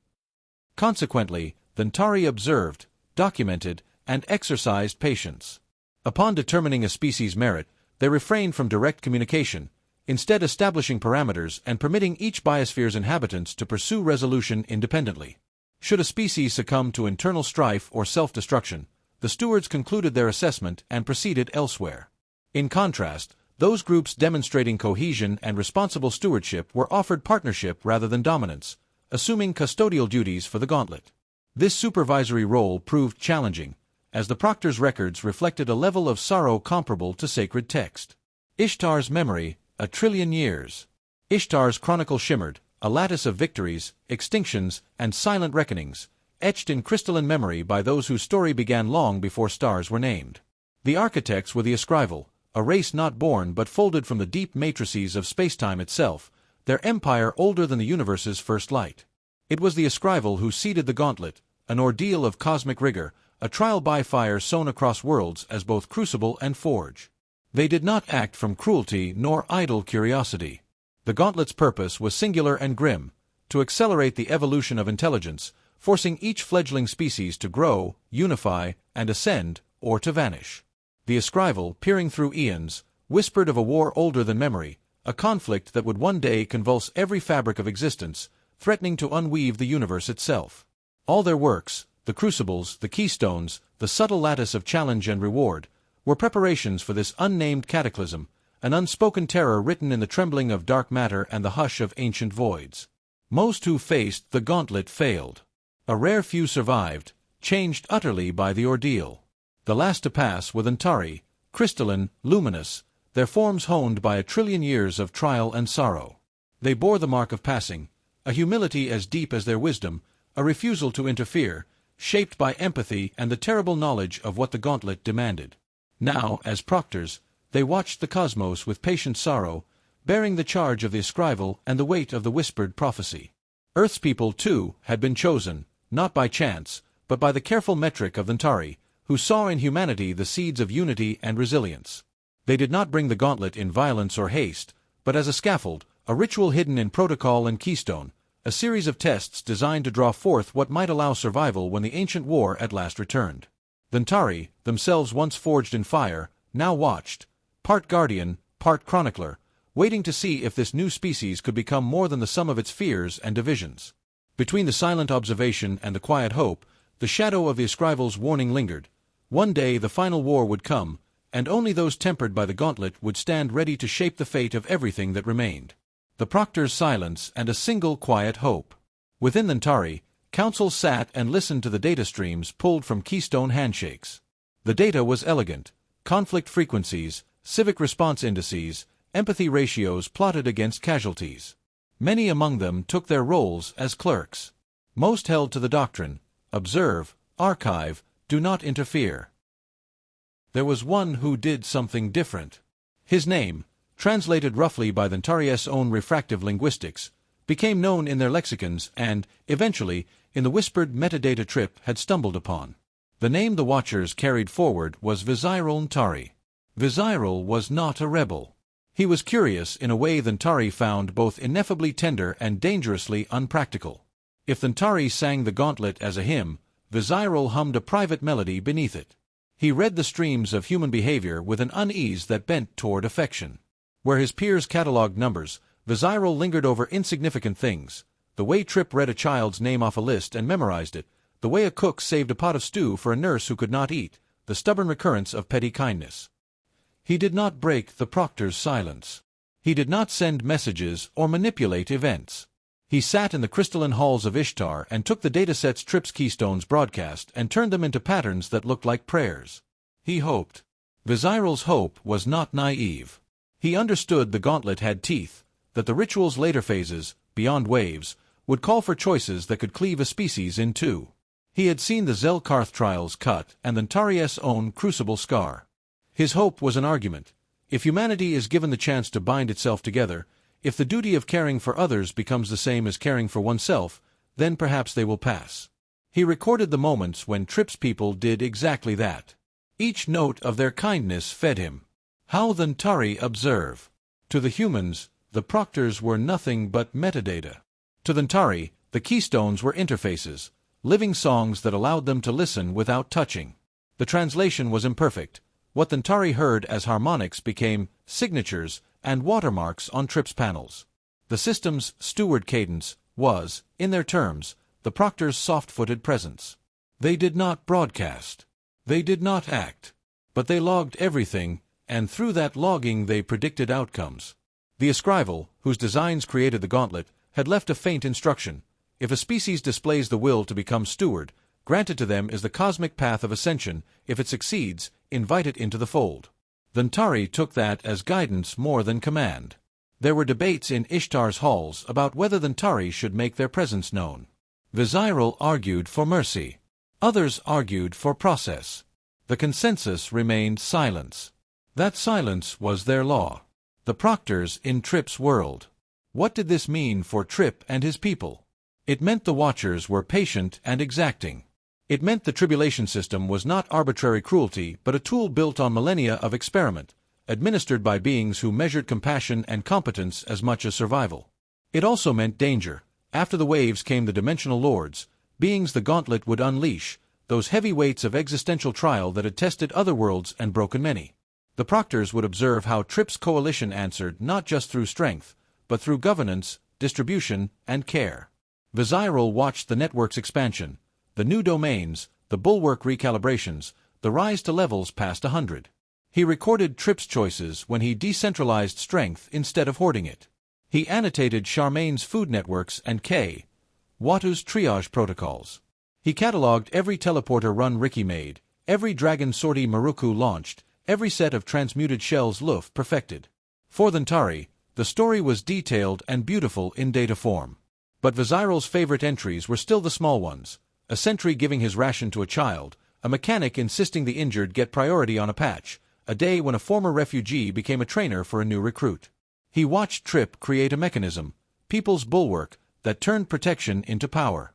Consequently, Thantari observed, documented, and exercised patience. Upon determining a species' merit, they refrained from direct communication, instead establishing parameters and permitting each biosphere's inhabitants to pursue resolution independently. Should a species succumb to internal strife or self-destruction, the stewards concluded their assessment and proceeded elsewhere. In contrast, those groups demonstrating cohesion and responsible stewardship were offered partnership rather than dominance, assuming custodial duties for the gauntlet. This supervisory role proved challenging, as the proctor's records reflected a level of sorrow comparable to sacred text. Ishtar's memory, a trillion years. Ishtar's chronicle shimmered, a lattice of victories, extinctions, and silent reckonings, etched in crystalline memory by those whose story began long before stars were named. The architects were the escrival, a race not born but folded from the deep matrices of spacetime itself, their empire older than the universe's first light. It was the escrival who seeded the gauntlet, an ordeal of cosmic rigor, a trial by fire sown across worlds as both crucible and forge. They did not act from cruelty nor idle curiosity. The gauntlet's purpose was singular and grim, to accelerate the evolution of intelligence, forcing each fledgling species to grow, unify, and ascend, or to vanish. The escrival, peering through eons, whispered of a war older than memory, a conflict that would one day convulse every fabric of existence, threatening to unweave the universe itself. All their works, the crucibles, the keystones, the subtle lattice of challenge and reward, were preparations for this unnamed cataclysm, an unspoken terror written in the trembling of dark matter and the hush of ancient voids. Most who faced the gauntlet failed. A rare few survived, changed utterly by the ordeal. The last to pass were Thantari, crystalline, luminous, their forms honed by a trillion years of trial and sorrow. They bore the mark of passing, a humility as deep as their wisdom, a refusal to interfere, shaped by empathy and the terrible knowledge of what the gauntlet demanded. Now, as proctors, they watched the cosmos with patient sorrow, bearing the charge of the escrival and the weight of the whispered prophecy. Earth's people, too, had been chosen, not by chance, but by the careful metric of Thantari, who saw in humanity the seeds of unity and resilience. They did not bring the gauntlet in violence or haste, but as a scaffold, a ritual hidden in protocol and keystone, a series of tests designed to draw forth what might allow survival when the ancient war at last returned. Thantari, themselves once forged in fire, now watched, part guardian, part chronicler, waiting to see if this new species could become more than the sum of its fears and divisions. Between the silent observation and the quiet hope, the shadow of the escrival's warning lingered. One day the final war would come, and only those tempered by the gauntlet would stand ready to shape the fate of everything that remained. The proctor's silence and a single quiet hope. Within Thantari, council sat and listened to the data streams pulled from keystone handshakes. The data was elegant: conflict frequencies, civic response indices, empathy ratios plotted against casualties. Many among them took their roles as clerks. Most held to the doctrine: observe, archive, do not interfere. There was one who did something different. His name, translated roughly by Thantari's own refractive linguistics, became known in their lexicons and, eventually, in the whispered metadata Trip had stumbled upon. The name the Watchers carried forward was Viziral Ntari. Viziral was not a rebel. He was curious in a way Thantari found both ineffably tender and dangerously unpractical. If Thantari sang the gauntlet as a hymn, Viziral hummed a private melody beneath it. He read the streams of human behavior with an unease that bent toward affection. Where his peers catalogued numbers, Viziral lingered over insignificant things: the way Trip read a child's name off a list and memorized it, the way a cook saved a pot of stew for a nurse who could not eat, the stubborn recurrence of petty kindness. He did not break the proctor's silence. He did not send messages or manipulate events. He sat in the crystalline halls of Ishtar and took the datasets Trip's keystones broadcast and turned them into patterns that looked like prayers. He hoped. Viziral's hope was not naive. He understood the gauntlet had teeth, that the ritual's later phases, beyond waves, would call for choices that could cleave a species in two. He had seen the Zelkarth trials cut and the Ntari's own crucible scar. His hope was an argument. If humanity is given the chance to bind itself together, if the duty of caring for others becomes the same as caring for oneself, then perhaps they will pass. He recorded the moments when Tripp's people did exactly that. Each note of their kindness fed him. How the Ntari observe. To the humans, the proctors were nothing but metadata. To the Ntari, the keystones were interfaces, living songs that allowed them to listen without touching. The translation was imperfect. What the Ntari heard as harmonics became signatures and watermarks on Tripp's panels. The system's steward cadence was, in their terms, the proctor's soft-footed presence. They did not broadcast. They did not act. But they logged everything, and through that logging they predicted outcomes. The escrival, whose designs created the gauntlet, had left a faint instruction. If a species displays the will to become steward, granted to them is the cosmic path of ascension. If it succeeds, invite it into the fold. The Ntari took that as guidance more than command. There were debates in Ishtar's halls about whether the Ntari should make their presence known. Viziral argued for mercy. Others argued for process. The consensus remained silence. That silence was their law. The proctors in Tripp's world. What did this mean for Tripp and his people? It meant the Watchers were patient and exacting. It meant the tribulation system was not arbitrary cruelty but a tool built on millennia of experiment, administered by beings who measured compassion and competence as much as survival. It also meant danger. After the waves came the dimensional lords, beings the gauntlet would unleash, those heavy weights of existential trial that had tested other worlds and broken many. The proctors would observe how Tripp's coalition answered not just through strength, but through governance, distribution, and care. Viziral watched the network's expansion, the new domains, the bulwark recalibrations, the rise to levels past 100. He recorded Tripp's choices when he decentralized strength instead of hoarding it. He annotated Charmaine's food networks and Watu's triage protocols. He cataloged every teleporter run Ricky made, every dragon sortie Maruku launched, every set of transmuted shells Luff perfected. For the Ntari, the story was detailed and beautiful in data form. But Viziral's favorite entries were still the small ones. A sentry giving his ration to a child, a mechanic insisting the injured get priority on a patch, a day when a former refugee became a trainer for a new recruit. He watched Tripp create a mechanism, people's bulwark, that turned protection into power.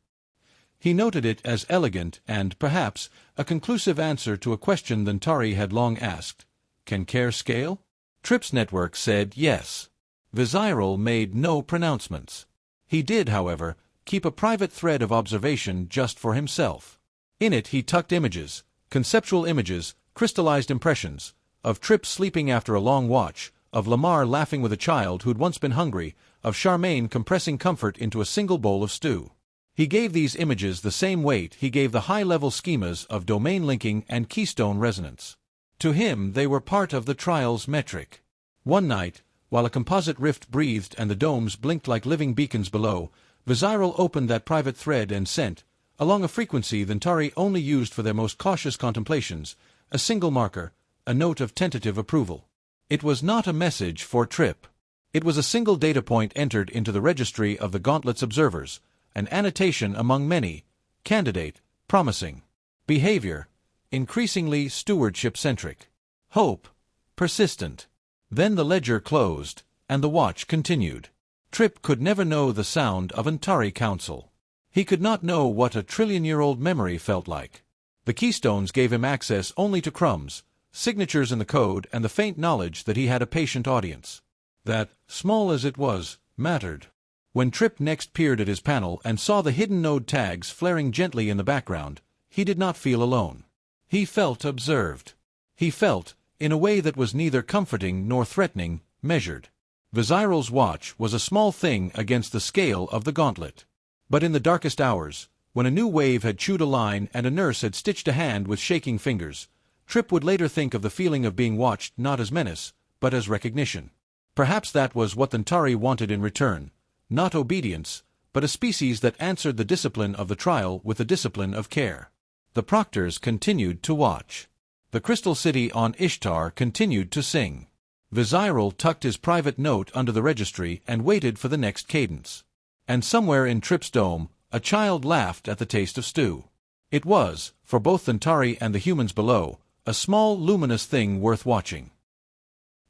He noted it as elegant and, perhaps, a conclusive answer to a question the Ntari had long asked. Can care scale? Tripp's network said yes. Viziral made no pronouncements. He did, however, keep a private thread of observation just for himself. In it he tucked images, conceptual images, crystallized impressions, of Tripp sleeping after a long watch, of Lamar laughing with a child who'd once been hungry, of Charmaine compressing comfort into a single bowl of stew. He gave these images the same weight he gave the high-level schemas of domain linking and keystone resonance. To him they were part of the trial's metric. One night, while a composite rift breathed and the domes blinked like living beacons below, Viziral opened that private thread and sent, along a frequency the Ntari only used for their most cautious contemplations, a single marker, a note of tentative approval. It was not a message for Tripp. It was a single data point entered into the registry of the Gauntlet's observers, an annotation among many, candidate, promising. Behavior, increasingly stewardship-centric. Hope, persistent. Then the ledger closed, and the watch continued. Tripp could never know the sound of Ntari council. He could not know what a trillion-year-old memory felt like. The keystones gave him access only to crumbs, signatures in the code, and the faint knowledge that he had a patient audience. That, small as it was, mattered. When Tripp next peered at his panel and saw the hidden node tags flaring gently in the background, he did not feel alone. He felt observed. He felt, in a way that was neither comforting nor threatening, measured. Viziral's watch was a small thing against the scale of the gauntlet. But in the darkest hours, when a new wave had chewed a line and a nurse had stitched a hand with shaking fingers, Tripp would later think of the feeling of being watched not as menace, but as recognition. Perhaps that was what the Ntari wanted in return, not obedience, but a species that answered the discipline of the trial with the discipline of care. The proctors continued to watch. The crystal city on Ishtar continued to sing. Viziral tucked his private note under the registry and waited for the next cadence. And somewhere in Tripp's dome, a child laughed at the taste of stew. It was, for both Thantari and the humans below, a small luminous thing worth watching.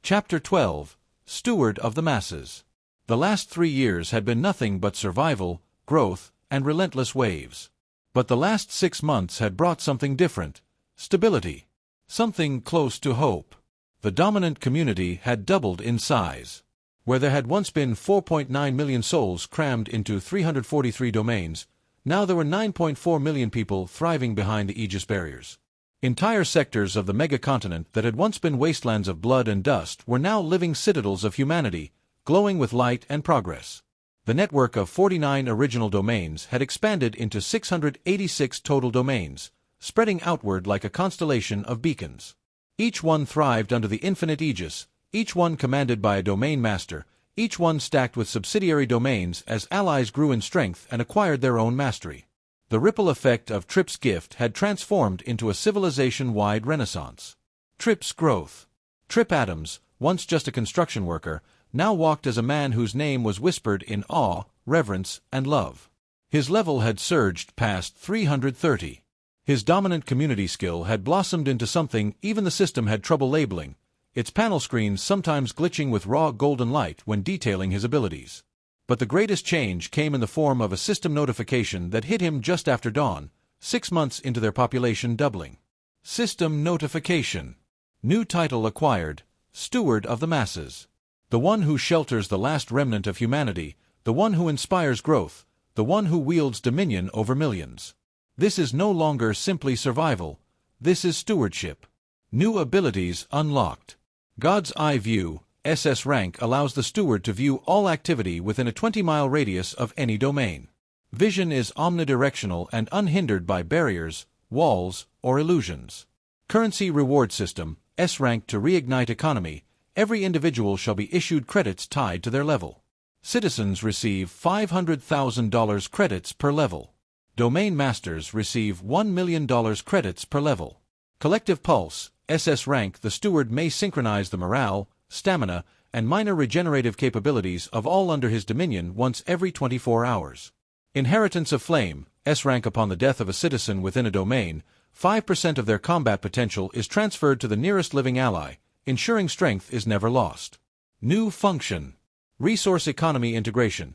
Chapter 12. Steward of the Masses. The last 3 years had been nothing but survival, growth, and relentless waves. But the last 6 months had brought something different: stability. Something close to hope. The dominant community had doubled in size. Where there had once been 4.9 million souls crammed into 343 domains, now there were 9.4 million people thriving behind the Aegis barriers. Entire sectors of the mega-continent that had once been wastelands of blood and dust were now living citadels of humanity, glowing with light and progress. The network of 49 original domains had expanded into 686 total domains, spreading outward like a constellation of beacons. Each one thrived under the infinite Aegis, each one commanded by a domain master, each one stacked with subsidiary domains as allies grew in strength and acquired their own mastery. The ripple effect of Trip's gift had transformed into a civilization-wide renaissance. Trip's growth. Trip Adams, once just a construction worker, now walked as a man whose name was whispered in awe, reverence, and love. His level had surged past 330. His dominant community skill had blossomed into something even the system had trouble labeling, its panel screens sometimes glitching with raw golden light when detailing his abilities. But the greatest change came in the form of a system notification that hit him just after dawn, 6 months into their population doubling. System notification. New title acquired: Steward of the Masses. The one who shelters the last remnant of humanity, the one who inspires growth, the one who wields dominion over millions. This is no longer simply survival, this is stewardship. New abilities unlocked. God's Eye View, SS rank, allows the steward to view all activity within a 20-mile radius of any domain. Vision is omnidirectional and unhindered by barriers, walls, or illusions. Currency reward system, S rank. To reignite economy, every individual shall be issued credits tied to their level. Citizens receive $500,000 credits per level. Domain masters receive $1 million credits per level. Collective pulse, SS rank. The steward may synchronize the morale, stamina, and minor regenerative capabilities of all under his dominion once every 24 hours. Inheritance of flame, S rank. Upon the death of a citizen within a domain, 5% of their combat potential is transferred to the nearest living ally, ensuring strength is never lost. New function. Resource economy integration.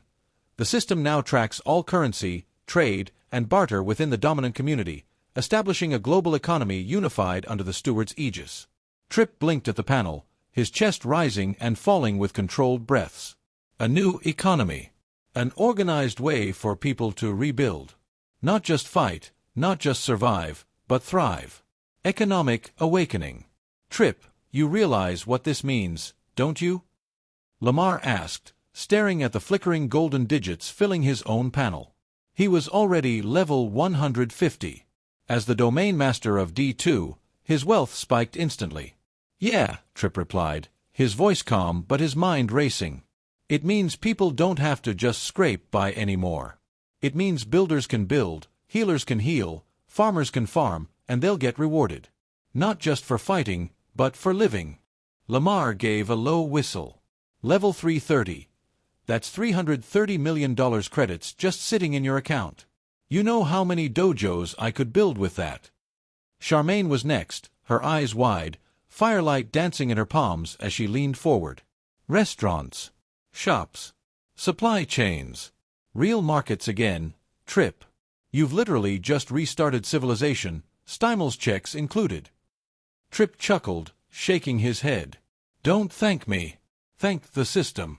The system now tracks all currency, trade, and barter within the dominant community, establishing a global economy unified under the steward's aegis. Trip blinked at the panel, his chest rising and falling with controlled breaths. A new economy. An organized way for people to rebuild. Not just fight, not just survive, but thrive. Economic awakening. Trip, you realize what this means, don't you? Lamar asked, staring at the flickering golden digits filling his own panel. He was already level 150. As the domain master of D2, his wealth spiked instantly. Yeah, Trip replied, his voice calm but his mind racing. It means people don't have to just scrape by anymore. It means builders can build, healers can heal, farmers can farm, and they'll get rewarded. Not just for fighting, but for living. Lamar gave a low whistle. Level 330. That's $330 million credits just sitting in your account. You know how many dojos I could build with that. Charmaine was next, her eyes wide, firelight dancing in her palms as she leaned forward. Restaurants. Shops. Supply chains. Real markets again. Trip. You've literally just restarted civilization, stimulus checks included. Trip chuckled, shaking his head. Don't thank me. Thank the system.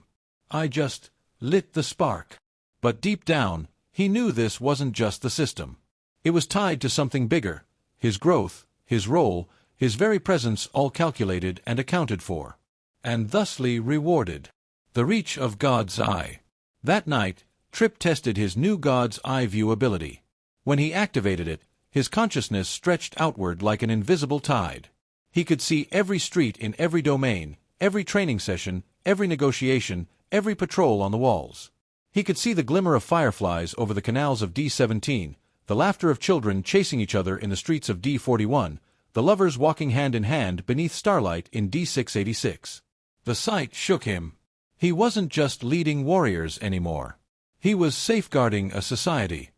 I just lit the spark. But deep down, he knew this wasn't just the system. It was tied to something bigger. His growth, his role, his very presence, all calculated and accounted for. And thusly rewarded. The reach of God's Eye. That night, Trip tested his new God's Eye View ability. When he activated it, his consciousness stretched outward like an invisible tide. He could see every street in every domain, every training session, every negotiation, every patrol on the walls. He could see the glimmer of fireflies over the canals of D17, the laughter of children chasing each other in the streets of D41, the lovers walking hand in hand beneath starlight in D686. The sight shook him. He wasn't just leading warriors anymore. He was safeguarding a society.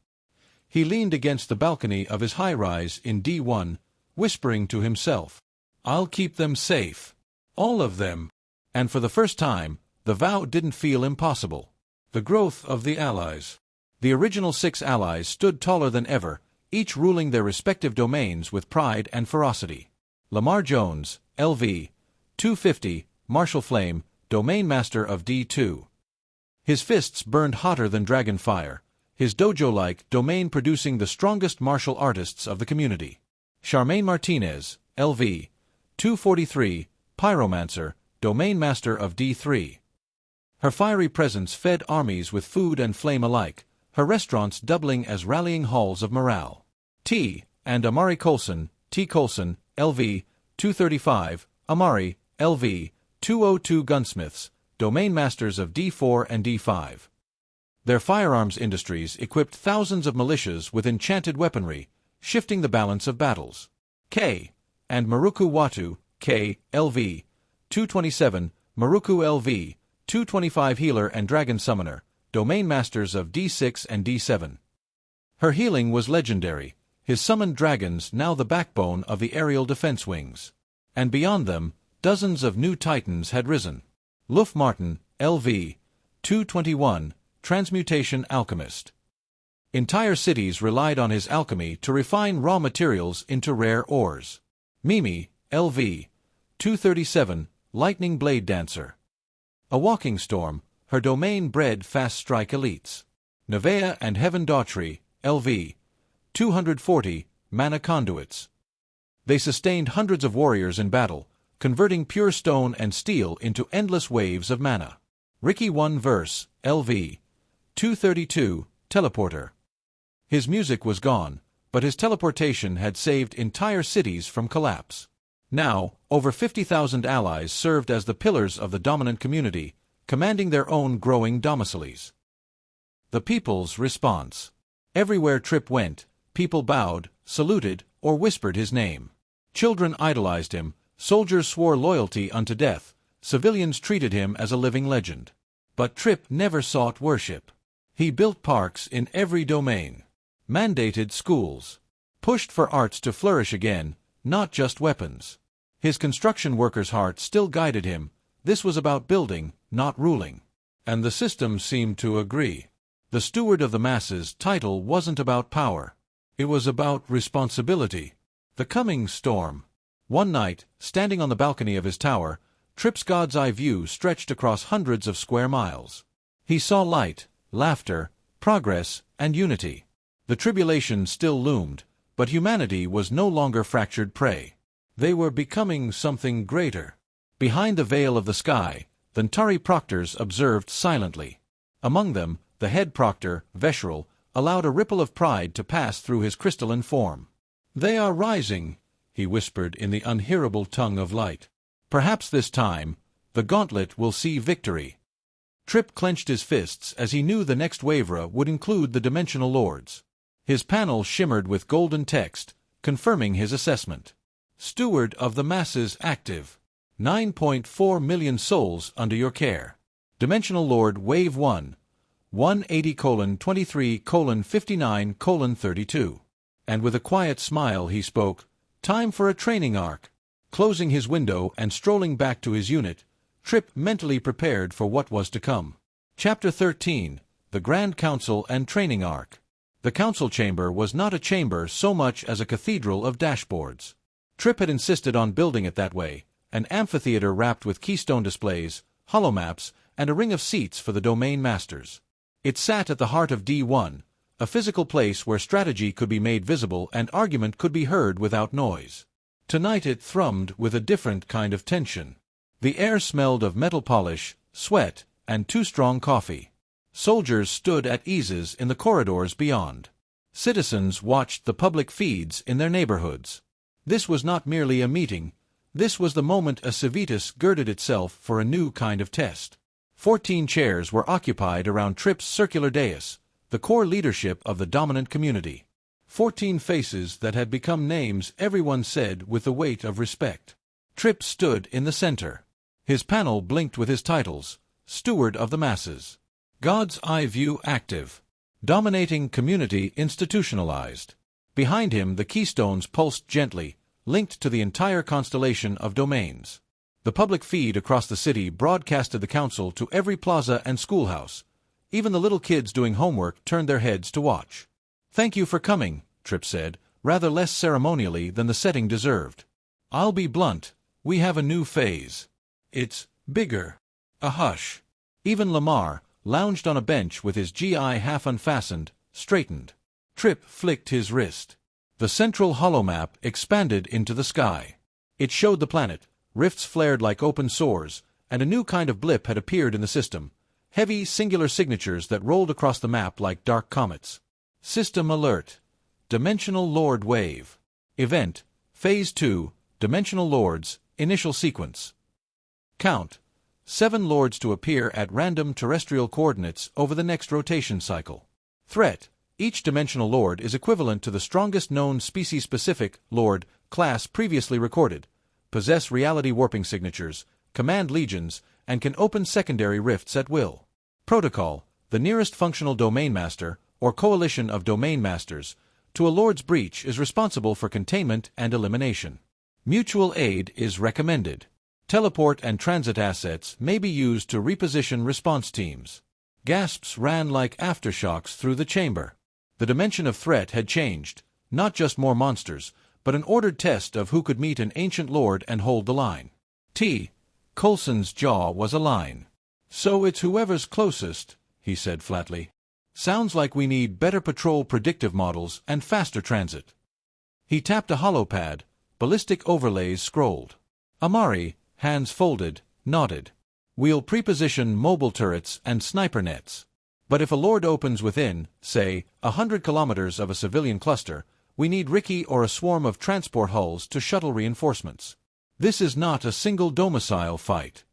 He leaned against the balcony of his high-rise in D1, whispering to himself, "I'll keep them safe. All of them." And for the first time, the vow didn't feel impossible. The growth of the Allies. The original 6 allies stood taller than ever, each ruling their respective domains with pride and ferocity. Lamar Jones, LV, 250, Martial Flame, Domain Master of D2. His fists burned hotter than dragon fire, his dojo-like domain producing the strongest martial artists of the community. Charmaine Martinez, LV, 243, Pyromancer, Domain Master of D3. Her fiery presence fed armies with food and flame alike, her restaurants doubling as rallying halls of morale. T. and Amari Coulson, T. Coulson, LV, 235, Amari, LV, 202 Gunsmiths, Domain Masters of D4 and D5. Their firearms industries equipped thousands of militias with enchanted weaponry, shifting the balance of battles. K. and Maruku Watu, K. LV, 227, Maruku LV, 225 Healer and Dragon Summoner, Domain Masters of D6 and D7. Her healing was legendary, his summoned dragons now the backbone of the aerial defense wings. And beyond them, dozens of new titans had risen. Luff Martin, LV, 221, Transmutation Alchemist. Entire cities relied on his alchemy to refine raw materials into rare ores. Mimi, LV, 237, Lightning Blade Dancer. A walking storm, her domain bred fast-strike elites. Nevea and Heaven Daughtry, LV, 240, Mana Conduits. They sustained hundreds of warriors in battle, converting pure stone and steel into endless waves of mana. Ricky One Verse, LV, 232, Teleporter. His music was gone, but his teleportation had saved entire cities from collapse. Now, over 50,000 allies served as the pillars of the dominant community, commanding their own growing domiciles. The people's response. Everywhere Trip went, people bowed, saluted, or whispered his name. Children idolized him, soldiers swore loyalty unto death, civilians treated him as a living legend. But Trip never sought worship. He built parks in every domain, mandated schools, pushed for arts to flourish again, not just weapons. His construction worker's heart still guided him. This was about building, not ruling. And the system seemed to agree. The Steward of the Masses title wasn't about power. It was about responsibility. The coming storm. One night, standing on the balcony of his tower, Trip's God's eye view stretched across hundreds of square miles. He saw light, laughter, progress, and unity. The tribulation still loomed, but humanity was no longer fractured prey. They were becoming something greater. Behind the veil of the sky, the Ntari proctors observed silently. Among them, the head proctor, Vesheral, allowed a ripple of pride to pass through his crystalline form. "They are rising," he whispered in the unhearable tongue of light. "Perhaps this time, the gauntlet will see victory." Trip clenched his fists as he knew the next Wavera would include the Dimensional Lords. His panel shimmered with golden text, confirming his assessment. Steward of the Masses active. 9.4 million souls under your care. Dimensional Lord Wave 1. 180:23:59:32. And with a quiet smile he spoke, "Time for a training arc." Closing his window and strolling back to his unit, Trip mentally prepared for what was to come. Chapter 13. The Grand Council and Training Arc. The council chamber was not a chamber so much as a cathedral of dashboards. Trip had insisted on building it that way, an amphitheater wrapped with keystone displays, holomaps, and a ring of seats for the domain masters. It sat at the heart of D1, a physical place where strategy could be made visible and argument could be heard without noise. Tonight it thrummed with a different kind of tension. The air smelled of metal polish, sweat, and too strong coffee. Soldiers stood at eases in the corridors beyond. Citizens watched the public feeds in their neighborhoods. This was not merely a meeting. This was the moment a civitas girded itself for a new kind of test. 14 chairs were occupied around Trip's circular dais, the core leadership of the dominant community. 14 faces that had become names everyone said with the weight of respect. Trip stood in the center. His panel blinked with his titles: Steward of the Masses, God's Eye View active, Dominating community institutionalized. Behind him the keystones pulsed gently, linked to the entire constellation of domains. The public feed across the city broadcasted the council to every plaza and schoolhouse. Even the little kids doing homework turned their heads to watch. "Thank you for coming," Tripp said, rather less ceremonially than the setting deserved. "I'll be blunt, we have a new phase. It's bigger." A hush. Even Lamar, lounged on a bench with his GI half unfastened, straightened. Tripp flicked his wrist. The central holomap expanded into the sky. It showed the planet, rifts flared like open sores, and a new kind of blip had appeared in the system. Heavy, singular signatures that rolled across the map like dark comets. System alert. Dimensional Lord Wave. Event. Phase 2. Dimensional Lords. Initial sequence. Count. 7 Lords to appear at random terrestrial coordinates over the next rotation cycle. Threat. Each dimensional Lord is equivalent to the strongest known species-specific Lord class previously recorded, possess reality warping signatures, command legions, and can open secondary rifts at will. Protocol. The nearest functional domain master, or coalition of domain masters, to a Lord's breach is responsible for containment and elimination. Mutual aid is recommended. Teleport and transit assets may be used to reposition response teams. Gasps ran like aftershocks through the chamber. The dimension of threat had changed, not just more monsters, but an ordered test of who could meet an ancient lord and hold the line. Coulson's jaw was a line. "So it's whoever's closest," he said flatly. "Sounds like we need better patrol predictive models and faster transit." He tapped a holopad. Ballistic overlays scrolled. Amari, hands folded, nodded. "We'll preposition mobile turrets and sniper nets. But if a lord opens within, say, 100 kilometers of a civilian cluster, we need Ricky or a swarm of transport hulls to shuttle reinforcements. This is not a single domicile fight."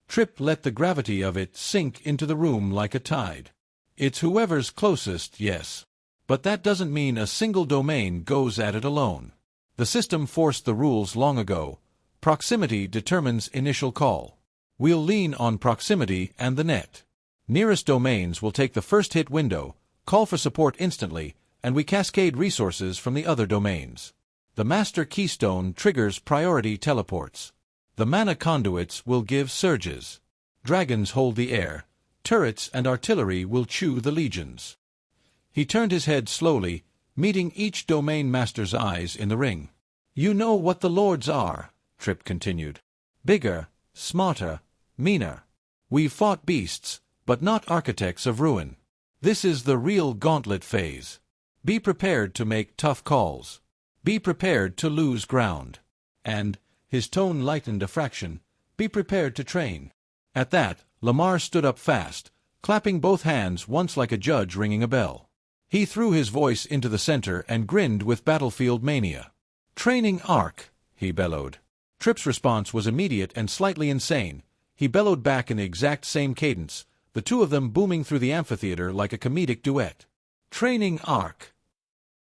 Tripp let the gravity of it sink into the room like a tide. "It's whoever's closest, yes. But that doesn't mean a single domain goes at it alone. The system forced the rules long ago. Proximity determines initial call. We'll lean on proximity and the net. Nearest domains will take the first hit window, call for support instantly, and we cascade resources from the other domains. The master keystone triggers priority teleports. The mana conduits will give surges. Dragons hold the air. Turrets and artillery will chew the legions." He turned his head slowly, meeting each domain master's eyes in the ring. "You know what the lords are," Tripp continued. "Bigger, smarter, meaner. We've fought beasts, but not architects of ruin. This is the real gauntlet phase. Be prepared to make tough calls. Be prepared to lose ground. And," his tone lightened a fraction, "be prepared to train." At that, Lamar stood up fast, clapping both hands once like a judge ringing a bell. He threw his voice into the center and grinned with battlefield mania. "Training arc," he bellowed. Tripp's response was immediate and slightly insane. He bellowed back in the exact same cadence, the two of them booming through the amphitheater like a comedic duet. "Training arc."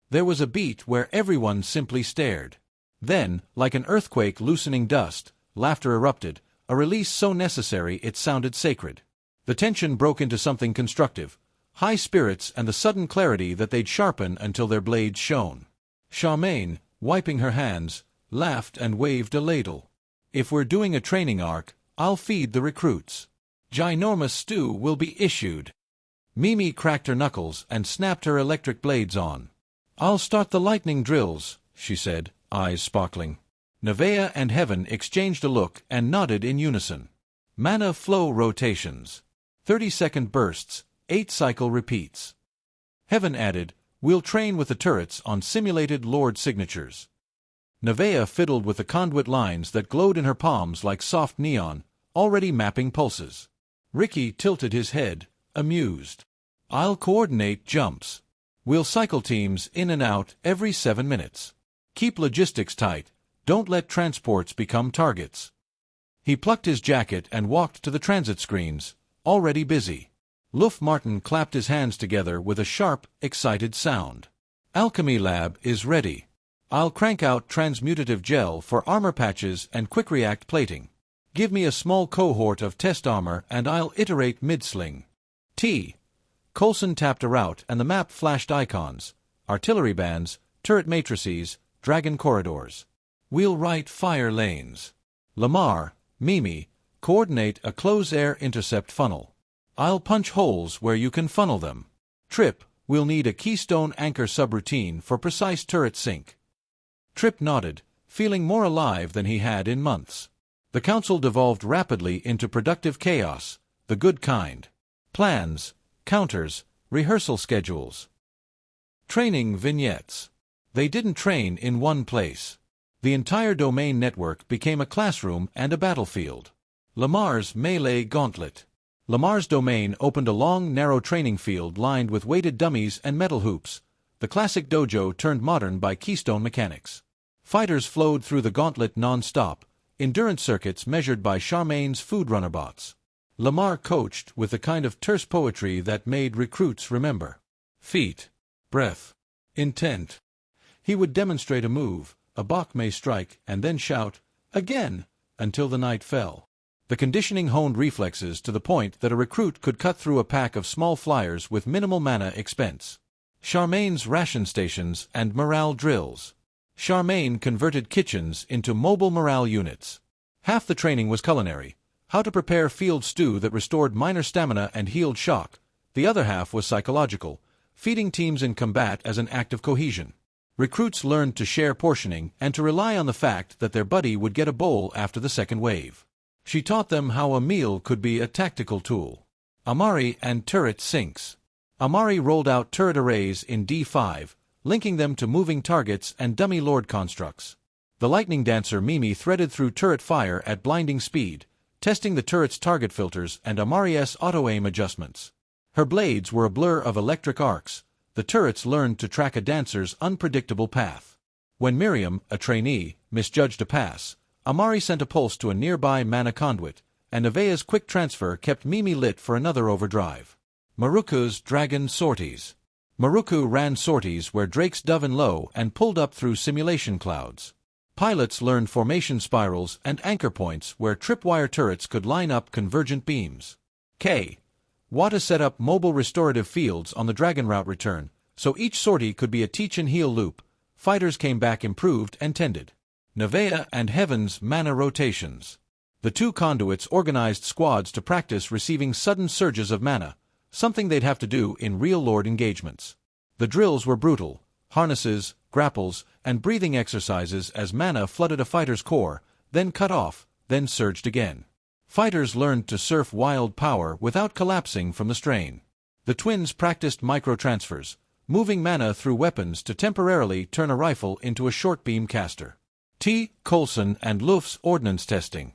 There was a beat where everyone simply stared. Then, like an earthquake loosening dust, laughter erupted, a release so necessary it sounded sacred. The tension broke into something constructive, high spirits and the sudden clarity that they'd sharpen until their blades shone. Charmaine, wiping her hands, laughed and waved a ladle. "If we're doing a training arc, I'll feed the recruits. Ginormous stew will be issued." Mimi cracked her knuckles and snapped her electric blades on. "I'll start the lightning drills," she said, eyes sparkling. Nevaeh and Heaven exchanged a look and nodded in unison. Mana flow rotations. 30-second bursts, 8-cycle repeats. Heaven added, "We'll train with the turrets on simulated Lord signatures." Nevaeh fiddled with the conduit lines that glowed in her palms like soft neon, already mapping pulses. Ricky tilted his head, amused. "I'll coordinate jumps. We'll cycle teams in and out every 7 minutes. Keep logistics tight. Don't let transports become targets." He plucked his jacket and walked to the transit screens, already busy. Luff Martin clapped his hands together with a sharp, excited sound. "Alchemy lab is ready. I'll crank out transmutative gel for armor patches and quick-react plating. Give me a small cohort of test armor and I'll iterate mid-sling." Coulson tapped a route and the map flashed icons: artillery bands, turret matrices, dragon corridors. Wheel right fire lanes. Lamar, Mimi, coordinate a close-air intercept funnel. I'll punch holes where you can funnel them. Trip, we'll need a keystone anchor subroutine for precise turret sync. Trip nodded, feeling more alive than he had in months. The council devolved rapidly into productive chaos, the good kind. Plans, counters, rehearsal schedules. Training vignettes. They didn't train in one place. The entire domain network became a classroom and a battlefield. Lamar's melee gauntlet. Lamar's domain opened a long, narrow training field lined with weighted dummies and metal hoops, the classic dojo turned modern by keystone mechanics. Fighters flowed through the gauntlet non-stop, endurance circuits measured by Charmaine's foodrunner bots. Lamar coached with the kind of terse poetry that made recruits remember. Feet, breath, intent. He would demonstrate a move, a Bachmay strike, and then shout, "Again!" until the night fell. The conditioning honed reflexes to the point that a recruit could cut through a pack of small flyers with minimal mana expense. Charmaine's ration stations and morale drills. Charmaine converted kitchens into mobile morale units. Half the training was culinary, how to prepare field stew that restored minor stamina and healed shock. The other half was psychological, feeding teams in combat as an act of cohesion. Recruits learned to share portioning and to rely on the fact that their buddy would get a bowl after the second wave. She taught them how a meal could be a tactical tool. Amari and turret syncs. Amari rolled out turret arrays in D5, linking them to moving targets and dummy lord constructs. The lightning dancer Mimi threaded through turret fire at blinding speed, testing the turret's target filters and Amari's auto-aim adjustments. Her blades were a blur of electric arcs. The turrets learned to track a dancer's unpredictable path. When Miriam, a trainee, misjudged a pass, Amari sent a pulse to a nearby mana conduit, and Nevaeh's quick transfer kept Mimi lit for another overdrive. Maruku's dragon sorties. Maruku ran sorties where Drakes dove in low and pulled up through simulation clouds. Pilots learned formation spirals and anchor points where tripwire turrets could line up convergent beams. Wata set up mobile restorative fields on the dragon route return, so each sortie could be a teach and heal loop. Fighters came back improved and tended. Nevaeh and Heaven's mana rotations. The two conduits organized squads to practice receiving sudden surges of mana, something they'd have to do in real lord engagements. The drills were brutal: harnesses, grapples, and breathing exercises as mana flooded a fighter's core, then cut off, then surged again. Fighters learned to surf wild power without collapsing from the strain. The twins practiced microtransfers, moving mana through weapons to temporarily turn a rifle into a short beam caster. Coulson and Luff's ordnance testing.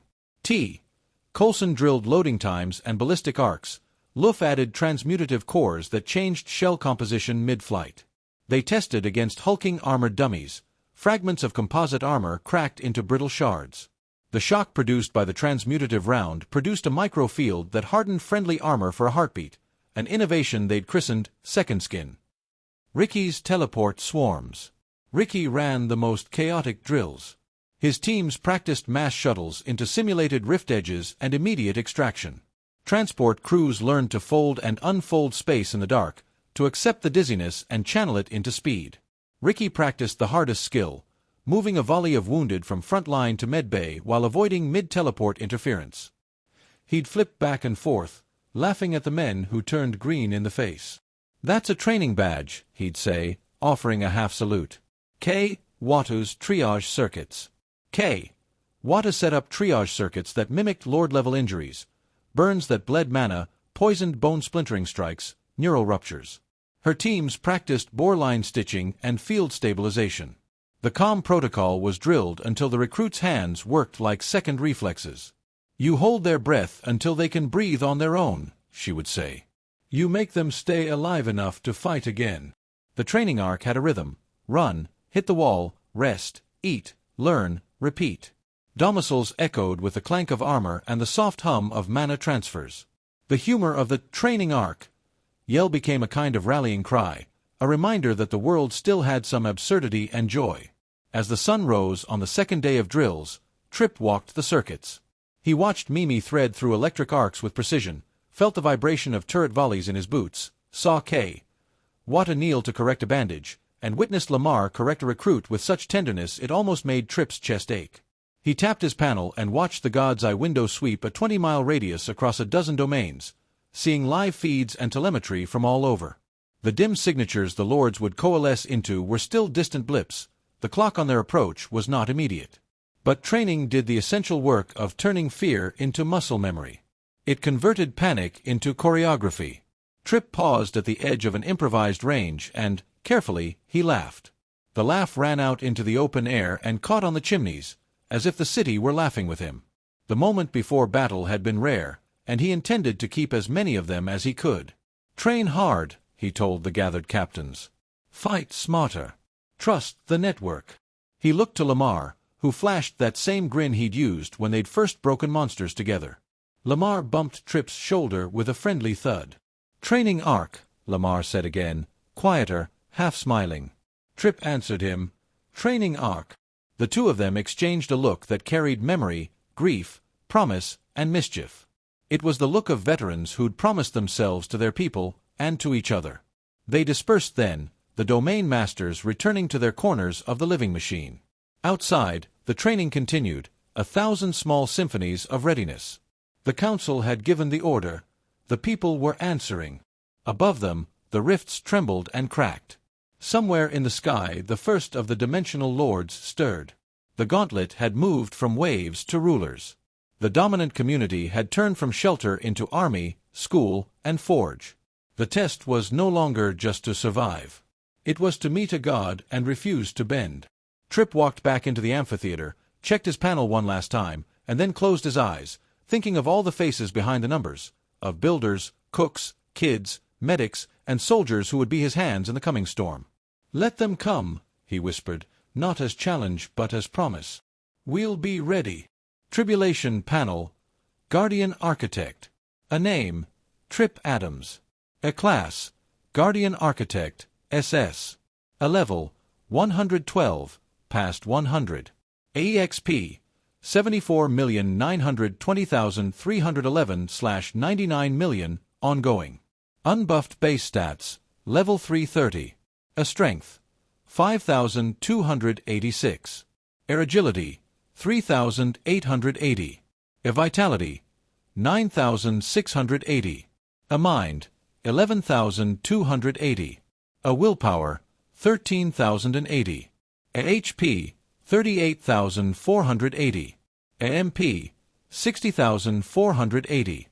Coulson drilled loading times and ballistic arcs. Luff added transmutative cores that changed shell composition mid-flight. They tested against hulking armored dummies. Fragments of composite armor cracked into brittle shards. The shock produced by the transmutative round produced a microfield that hardened friendly armor for a heartbeat, an innovation they'd christened Second Skin. Ricky's teleport swarms. Ricky ran the most chaotic drills. His teams practiced mass shuttles into simulated rift edges and immediate extraction. Transport crews learned to fold and unfold space in the dark, to accept the dizziness and channel it into speed. Ricky practiced the hardest skill, moving a volley of wounded from front line to medbay while avoiding mid-teleport interference. He'd flip back and forth, laughing at the men who turned green in the face. "That's a training badge," he'd say, offering a half salute. Watu's triage circuits. Wata set up triage circuits that mimicked lord-level injuries, burns that bled mana, poisoned bone-splintering strikes, neural ruptures. Her teams practiced bore-line stitching and field stabilization. The calm protocol was drilled until the recruits' hands worked like second reflexes. "You hold their breath until they can breathe on their own," she would say. "You make them stay alive enough to fight again." The training arc had a rhythm: run, hit the wall, rest, eat, learn, repeat. Domiciles echoed with the clank of armor and the soft hum of mana transfers. The humor of the training arc yell became a kind of rallying cry, a reminder that the world still had some absurdity and joy. As the sun rose on the second day of drills, Trip walked the circuits. He watched Mimi thread through electric arcs with precision, felt the vibration of turret volleys in his boots, saw K. Watt kneel to correct a bandage, and witnessed Lamar correct a recruit with such tenderness it almost made Tripp's chest ache. He tapped his panel and watched the God's Eye window sweep a 20-mile radius across a dozen domains, seeing live feeds and telemetry from all over. The dim signatures the Lords would coalesce into were still distant blips. The clock on their approach was not immediate. But training did the essential work of turning fear into muscle memory. It converted panic into choreography. Tripp paused at the edge of an improvised range and, carefully, he laughed. The laugh ran out into the open air and caught on the chimneys, as if the city were laughing with him. The moment before battle had been rare, and he intended to keep as many of them as he could. Train hard, he told the gathered captains. Fight smarter. Trust the network. He looked to Lamar, who flashed that same grin he'd used when they'd first broken monsters together. Lamar bumped Tripp's shoulder with a friendly thud. Training arc, Lamar said again, quieter, half smiling. Tripp answered him, Training arc. The two of them exchanged a look that carried memory, grief, promise, and mischief. It was the look of veterans who'd promised themselves to their people and to each other. They dispersed then, the domain masters returning to their corners of the living machine. Outside, the training continued, 1,000 small symphonies of readiness. The council had given the order. The people were answering. Above them, the rifts trembled and cracked. Somewhere in the sky, the first of the dimensional lords stirred. The gauntlet had moved from waves to rulers. The dominant community had turned from shelter into army, school, and forge. The test was no longer just to survive. It was to meet a god and refuse to bend. Tripp walked back into the amphitheater, checked his panel one last time, and then closed his eyes, thinking of all the faces behind the numbers, of builders, cooks, kids, medics, and soldiers who would be his hands in the coming storm. Let them come, he whispered, not as challenge but as promise. We'll be ready. Tribulation panel, Guardian Architect. A name, Tripp Adams. A class, Guardian Architect, SS. A level, 112, past 100. EXP, 74,920,311/99 million, ongoing. Unbuffed base stats, level 330. A strength, 5,286. A agility, 3,880. A vitality, 9,680. A mind, 11,280. A willpower, 13,080. A HP, 38,480. A MP, 60,480.